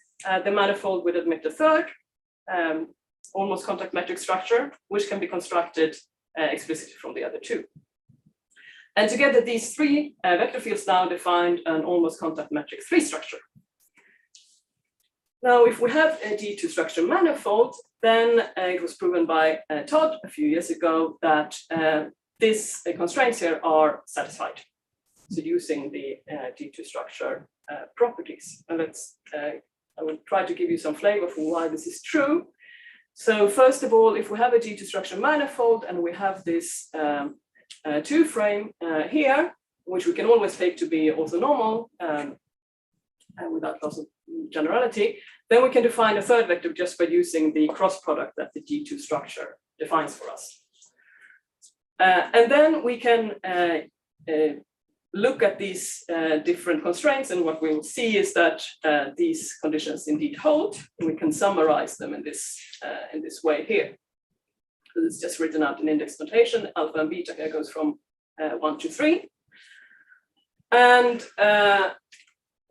the manifold would admit a third almost contact metric structure, which can be constructed explicitly from the other two. And together, these three vector fields now defined an almost contact metric 3 structure. Now, if we have a D2 structure manifold, then it was proven by Todd a few years ago that these constraints here are satisfied. So using the D2 structure properties. And I will try to give you some flavor for why this is true. So first of all, if we have a D2 structure manifold and we have this 2-frame here, which we can always take to be orthonormal without loss of generality, then we can define a third vector just by using the cross product that the D2 structure defines for us. And then we can look at these different constraints, and what we will see is that these conditions indeed hold, and we can summarize them in this way here. It's just written out in index notation. Alpha and beta here goes from 1 to 3. And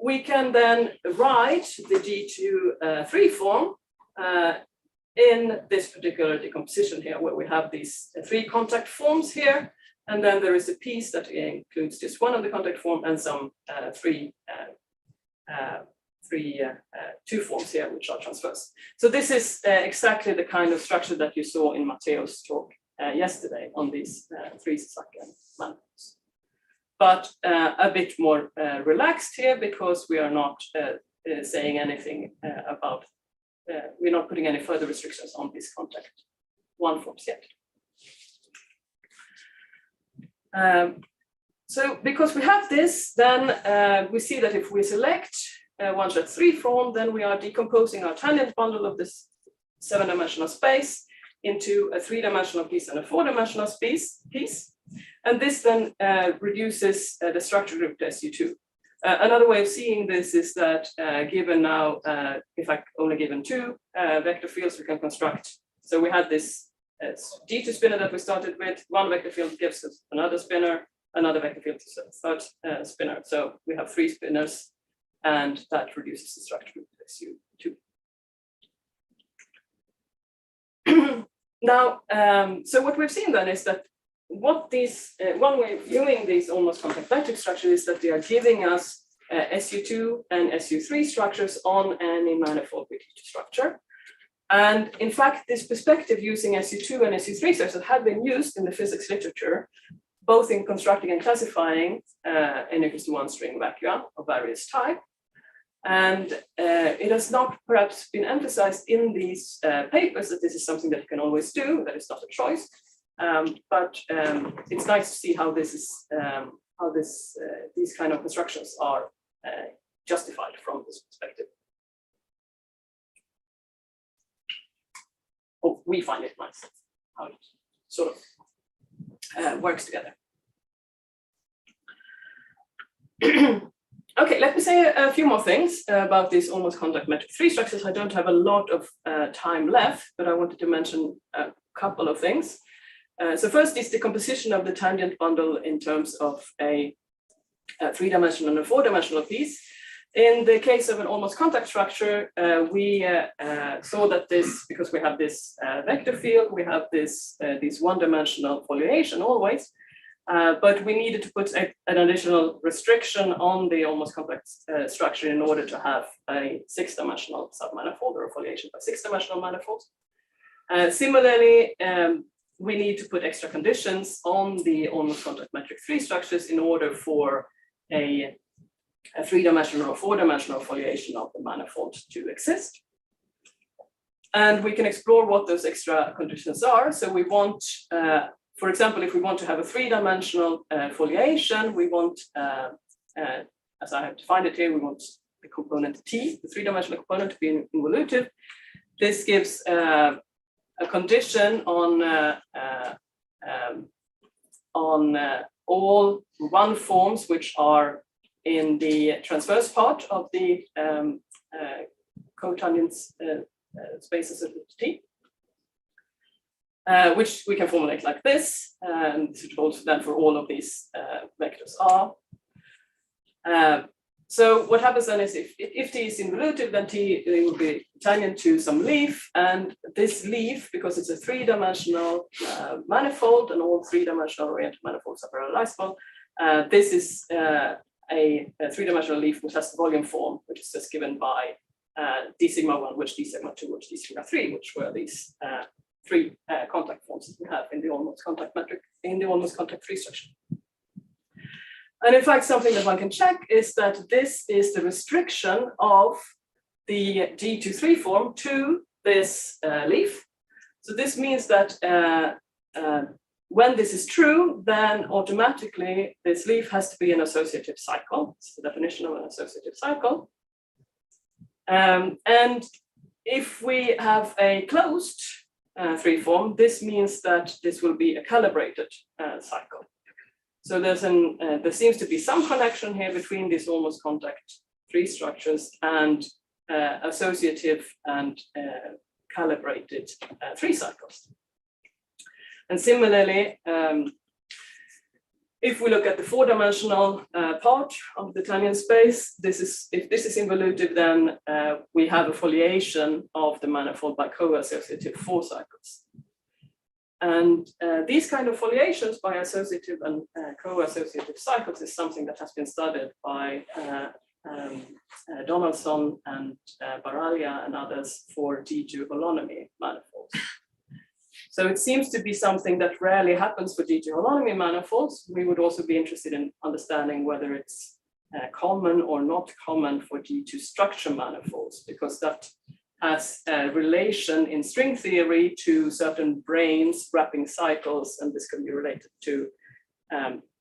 we can then write the D2 3 form in this particular decomposition here, where we have these 3 contact forms here. And then there is a piece that includes just one of the contact form and some 2 forms here, which are transfers. So this is exactly the kind of structure that you saw in Matteo's talk yesterday on these 3 second manifolds. But a bit more relaxed here, because we are not saying anything about, we're not putting any further restrictions on these contact 1 forms yet. So because we have this, then we see that if we select 1/3 form, then we are decomposing our tangent bundle of this 7-dimensional space into a 3-dimensional piece and a 4-dimensional piece. And this then reduces the structure group to SU2. Another way of seeing this is that given now, in fact, only given 2 vector fields, we can construct. So we had this D2 spinner that we started with. 1 vector field gives us another spinner, another vector field is a third spinner. So we have 3 spinners, and that reduces the structure group to SU2. Now, so what we've seen then is that what these, one way of viewing these almost contact metric structures is that they are giving us SU2 and SU3 structures on any manifold with each structure. And in fact, this perspective using SU2 and SU3 structures had been used in the physics literature, both in constructing and classifying N=1 string vacua of various type. And it has not perhaps been emphasized in these papers that this is something that you can always do, that it's not a choice. But it's nice to see how this is, these kind of constructions are justified from this perspective. Oh, we find it nice how it sort of works together. Okay, let me say a few more things about these almost contact metric 3 structures. I don't have a lot of time left, but I wanted to mention a couple of things. So first is the composition of the tangent bundle in terms of a 3-dimensional and a 4-dimensional piece. In the case of an almost contact structure, we saw that this, because we have this vector field, we have this 1-dimensional foliation always, but we needed to put an additional restriction on the almost contact structure in order to have a 6-dimensional submanifold or a foliation by 6-dimensional manifold. Similarly, we need to put extra conditions on the almost contact metric 3 structures in order for a 3-dimensional or 4-dimensional foliation of the manifold to exist. And we can explore what those extra conditions are. So we want, for example, if we want to have a 3-dimensional foliation, we want, as I have defined it here, we want the component T, the 3-dimensional component, to be involutive. This gives a condition on all one forms which are in the transverse part of the cotangent spaces of T, which we can formulate like this, and this is also then for all of these vectors R. So what happens then is if T is involutive, then T will be tangent to some leaf, and this leaf, because it's a three-dimensional manifold, and all three-dimensional oriented manifolds are parallelizable, this is a three-dimensional leaf which has the volume form, which is just given by d sigma 1, which d sigma 2, which d sigma 3, which were these three contact forms that we have in the almost contact metric, in the almost contact free structure. And in fact, something that one can check is that this is the restriction of the G23 form to this leaf. So this means that when this is true, then automatically this leaf has to be an associative cycle. It's the definition of an associative cycle. And if we have a closed three form, this means that this will be a calibrated cycle. So there seems to be some connection here between these almost contact three structures and associative and calibrated three cycles. And similarly, if we look at the four-dimensional part of the tangent space, if this is involutive, then we have a foliation of the manifold by co-associative four cycles. And these kind of foliations by associative and co-associative cycles is something that has been studied by Donaldson and Baraglia and others for G2 holonomy manifolds. So it seems to be something that rarely happens for G2 holonomy manifolds. We would also be interested in understanding whether it's common or not common for G2 structure manifolds, because that has a relation in string theory to certain branes wrapping cycles, and this can be related to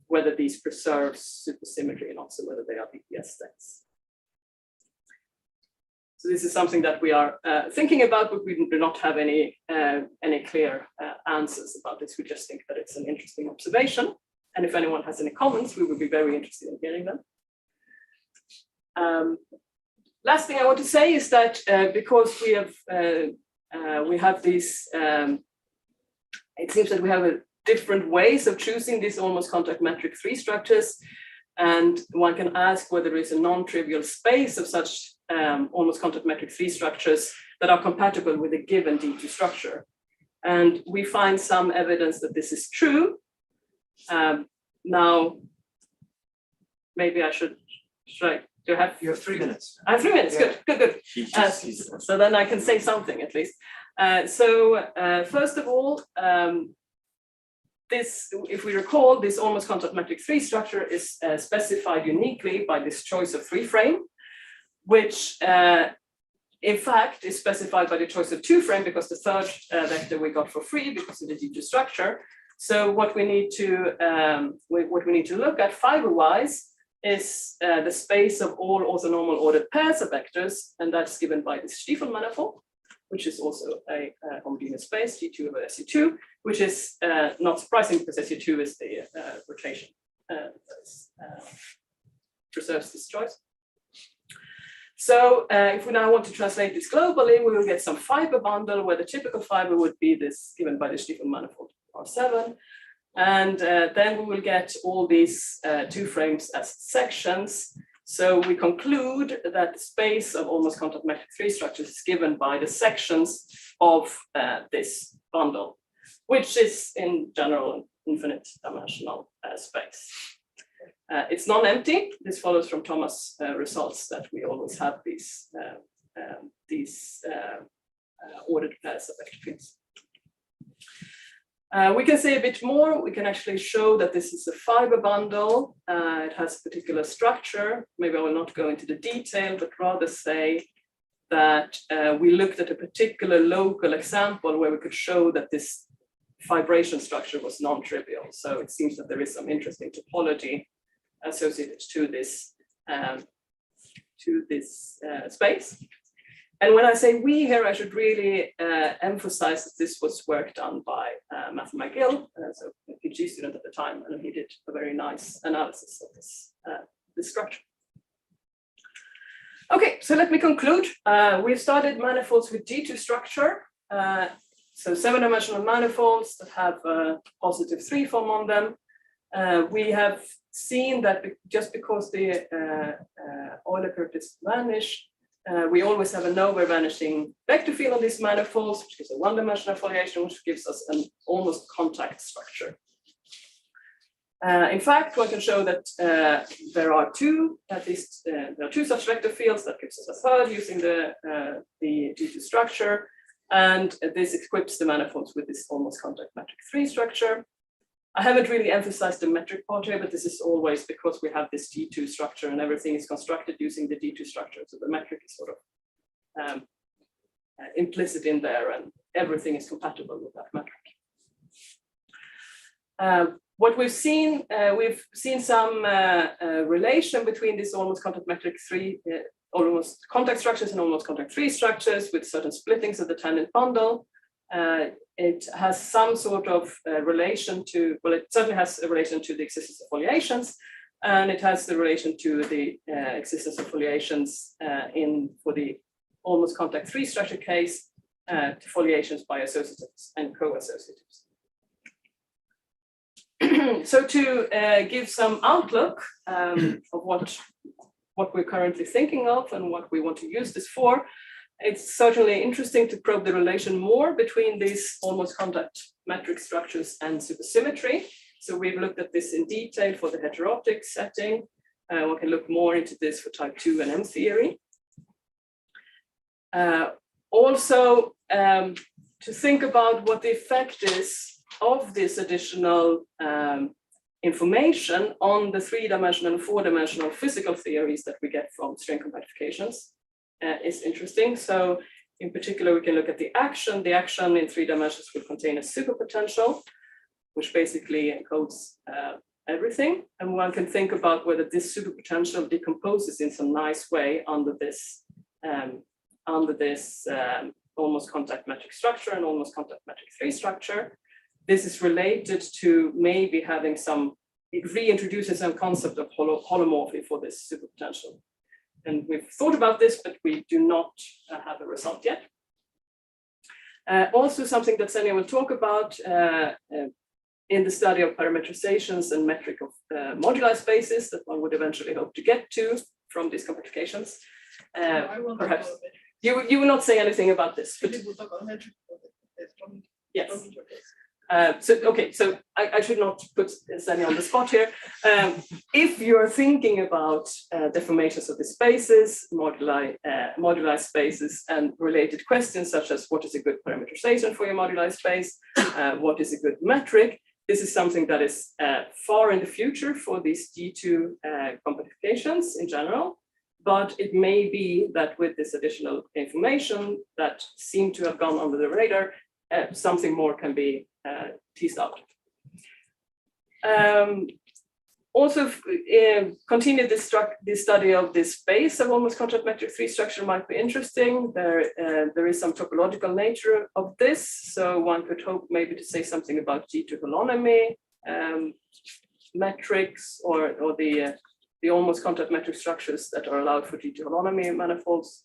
whether these preserve supersymmetry or not, so whether they are BPS states. So this is something that we are thinking about, but we do not have any clear answers about this. We just think that it's an interesting observation, and if anyone has any comments, we would be very interested in hearing them. Last thing I want to say is that because we have these, it seems that we have different ways of choosing these almost contact metric three structures, and one can ask whether there is a non-trivial space of such almost contact metric three structures that are compatible with a given D2 structure. And we find some evidence that this is true. Now, maybe I should I? You have 3 minutes. I have 3 minutes. Yeah. Good. So then I can say something at least. First of all, if we recall, this almost contact metric three structure is specified uniquely by this choice of three frame, which in fact is specified by the choice of two frame, because the third vector we got for free because of the D2 structure. So what we need to look at fiber-wise is the space of all orthonormal ordered pairs of vectors, and that's given by this Stiefel manifold, which is also a homogeneous space, G2 over SU2, which is not surprising because SU2 is the rotation that preserves this choice. So if we now want to translate this globally, we will get some fiber bundle where the typical fiber would be this given by the Stiefel manifold R7. And then we will get all these two frames as sections. So we conclude that the space of almost contact metric three structures is given by the sections of this bundle, which is in general an infinite dimensional space. It's non-empty. This follows from Thomas' results that we always have these ordered pairs of vector fields. We can say a bit more. We can actually show that this is a fiber bundle. It has a particular structure. Maybe I will not go into the detail, but rather say that we looked at a particular local example where we could show that this fibration structure was non-trivial. So it seems that there is some interesting topology associated to this space. And when I say we here, I should really emphasize that this was work done by Matthew McGill, so a PhD student at the time, and he did a very nice analysis of this structure. Okay, so let me conclude. We've studied manifolds with D2 structure. So 7-dimensional manifolds that have a positive 3 form on them. We have seen that just because the Euler characteristics vanish, we always have a nowhere vanishing vector field on these manifolds, which gives a 1-dimensional foliation, which gives us an almost contact structure. In fact, one can show that there are two such vector fields that gives us a third using the D2 structure, and this equips the manifolds with this almost contact metric 3 structure. I haven't really emphasized the metric part here, but this is always because we have this D2 structure and everything is constructed using the D2 structure. So the metric is sort of implicit in there and everything is compatible with that metric. What we've seen some relation between this almost contact metric 3, almost contact structures and almost contact 3 structures with certain splittings of the tangent bundle. It has some sort of relation to, well, it certainly has a relation to the existence of foliations, and it has the relation to the existence of foliations for the almost contact 3 structure case, to foliations by associatives and co-associatives. So to give some outlook of what we're currently thinking of and what we want to use this for, it's certainly interesting to probe the relation more between these almost contact metric structures and supersymmetry. So we've looked at this in detail for the heterotic setting. One can look more into this for type 2 and M theory. Also, to think about what the effect is of this additional information on the 3-dimensional and 4-dimensional physical theories that we get from string compactifications is interesting. So in particular, we can look at the action. The action in 3 dimensions will contain a superpotential, which basically encodes everything. And one can think about whether this superpotential decomposes in some nice way under this almost contact metric structure and almost contact metric 3 structure. This is related to maybe having it reintroduces some concept of holomorphy for this superpotential. And we've thought about this, but we do not have a result yet. Also something that Senja will talk about in the study of parametrizations and metric of moduli spaces that one would eventually hope to get to from these compactifications. Perhaps you will not say anything about this. But yes. So I should not put Senja on the spot here. If you're thinking about deformations of the spaces, moduli spaces, and related questions such as what is a good parameterization for your moduli space, what is a good metric, this is something that is far in the future for these D2 compactifications in general. But it may be that with this additional information that seem to have gone under the radar, something more can be teased out. Also, continue this study of this space of almost contact metric 3 structure might be interesting. There is some topological nature of this, so one could hope maybe to say something about G2 holonomy metrics or the almost contact metric structures that are allowed for G2 holonomy manifolds.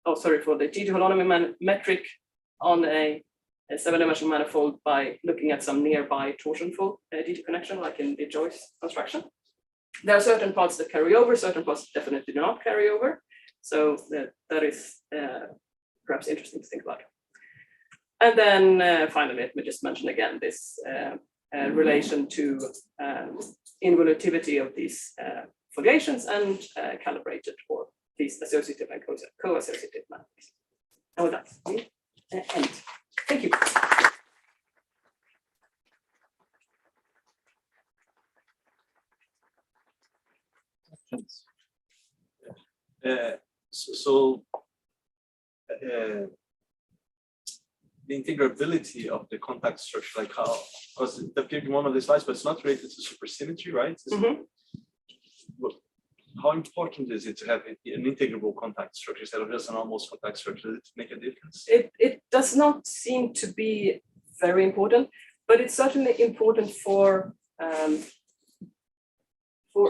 Oh, sorry, for the G2 holonomy metric on a 7-dimensional manifold by looking at some nearby torsionful D2 connection, like in the Joyce construction. There are certain parts that carry over, certain parts that definitely do not carry over. So that is perhaps interesting to think about. And then finally, let me just mention again this relation to involutivity of these foliations and calibrated for these associative and co-associative matrices. And with that, we end. Thank you. The integrability of the contact structure, like how, because it appeared in one of the slides, but it's not related to supersymmetry, right? how important is it to have an integrable contact structure instead of just an almost contact structure? Does it make a difference? It does not seem to be very important, but it's certainly important for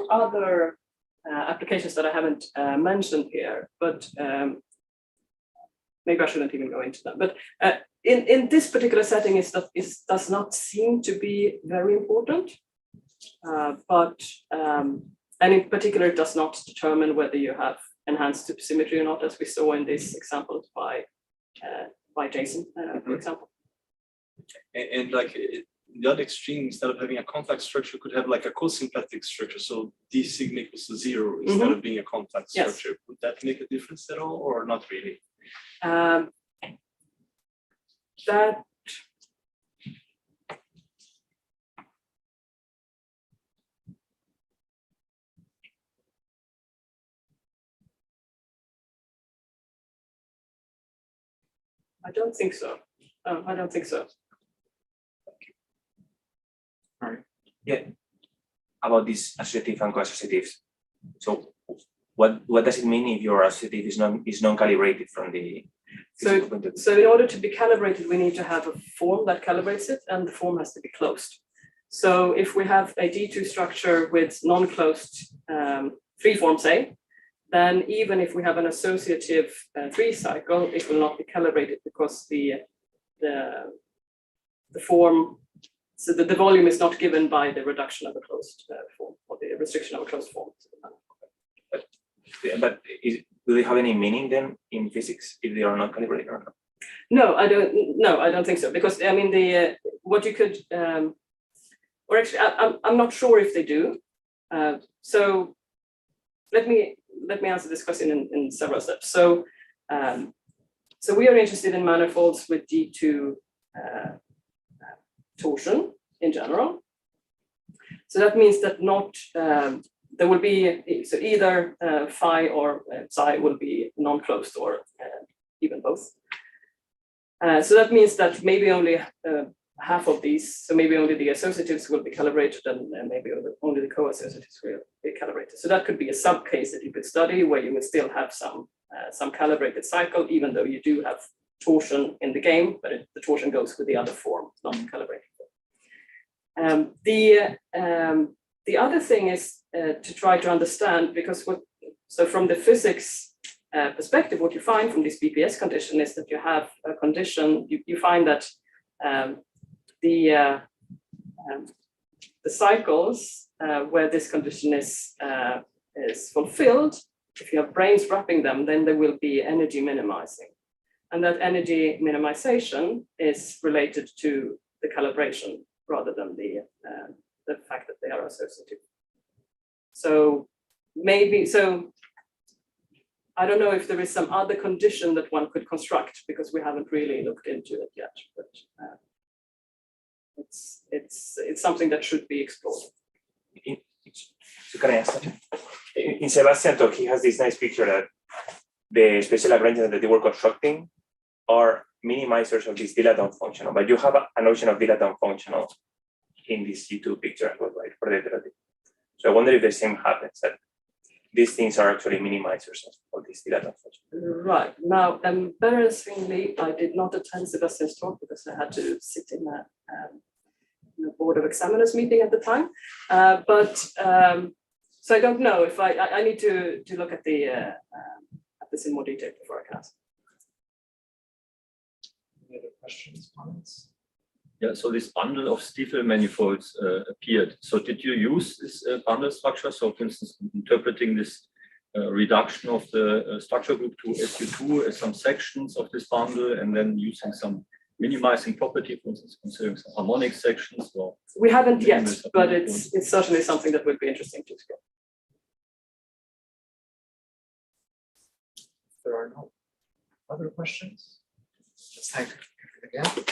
other applications that I haven't mentioned here, but maybe I shouldn't even go into that. But in this particular setting, it does not seem to be very important, and in particular, it does not determine whether you have enhanced supersymmetry or not, as we saw in this example by Jason, for example. And like the other extreme, instead of having a contact structure, could have like a co-symplectic structure. So d sigma equals to 0 instead of being a contact structure. Yes. Would that make a difference at all, or not really? That I don't think so. I don't think so. Yeah, about these associative and co-associatives. So what does it mean if your associative is non-calibrated from the so in order to be calibrated, we need to have a form that calibrates it, and the form has to be closed. So if we have a D2 structure with non-closed 3 forms A, then even if we have an associative 3 cycle, it will not be calibrated because the form, so the volume is not given by the reduction of a closed form or the restriction of a closed form. But do they have any meaning then in physics if they are not calibrated or not? No, I don't. No, I don't think so. Because I mean, what you could, or actually, I'm not sure if they do. So let me answer this question in several steps. So so we are interested in manifolds with D2 torsion in general. So that means that not there will be, so either phi or psi will be non-closed or even both. So that means that maybe only half of these, so maybe only the associatives will be calibrated and maybe only the co-associatives will be calibrated. So that could be a sub-case that you could study where you would still have some calibrated cycle, even though you do have torsion in the game, but the torsion goes with the other form, not the calibrated form. The other thing is to try to understand, because so from the physics perspective, what you find from this BPS condition is that you have a condition, you find that the cycles where this condition is fulfilled, if you have branes wrapping them, then there will be energy minimizing. And that energy minimization is related to the calibration rather than the fact that they are associative. So maybe, so I don't know if there is some other condition that one could construct, because we haven't really looked into it yet, but it's something that should be explored. So can I ask that? In Sebastian's talk, he has this nice picture that the special arrangements that they were constructing are minimizers of this dilaton functional, but you have a notion of dilaton functional in this G2 picture as well, right, for the derivative. So I wonder if the same happens, that these things are actually minimizers of this dilaton function. Right. Now, embarrassingly, I did not attend Sebastian's talk because I had to sit in a board of examiners meeting at the time. So I don't know if I need to look at this in more detail before I can ask. Any other questions, comments? Yeah, so this bundle of Stiefel manifolds appeared. So did you use this bundle structure? So for instance, interpreting this reduction of the structure group to SU2 as some sections of this bundle, and then using some minimizing property, for instance, considering some harmonic sections? Or we haven't yet, but it's certainly something that would be interesting to explore. If there are no other questions, let's thank you again.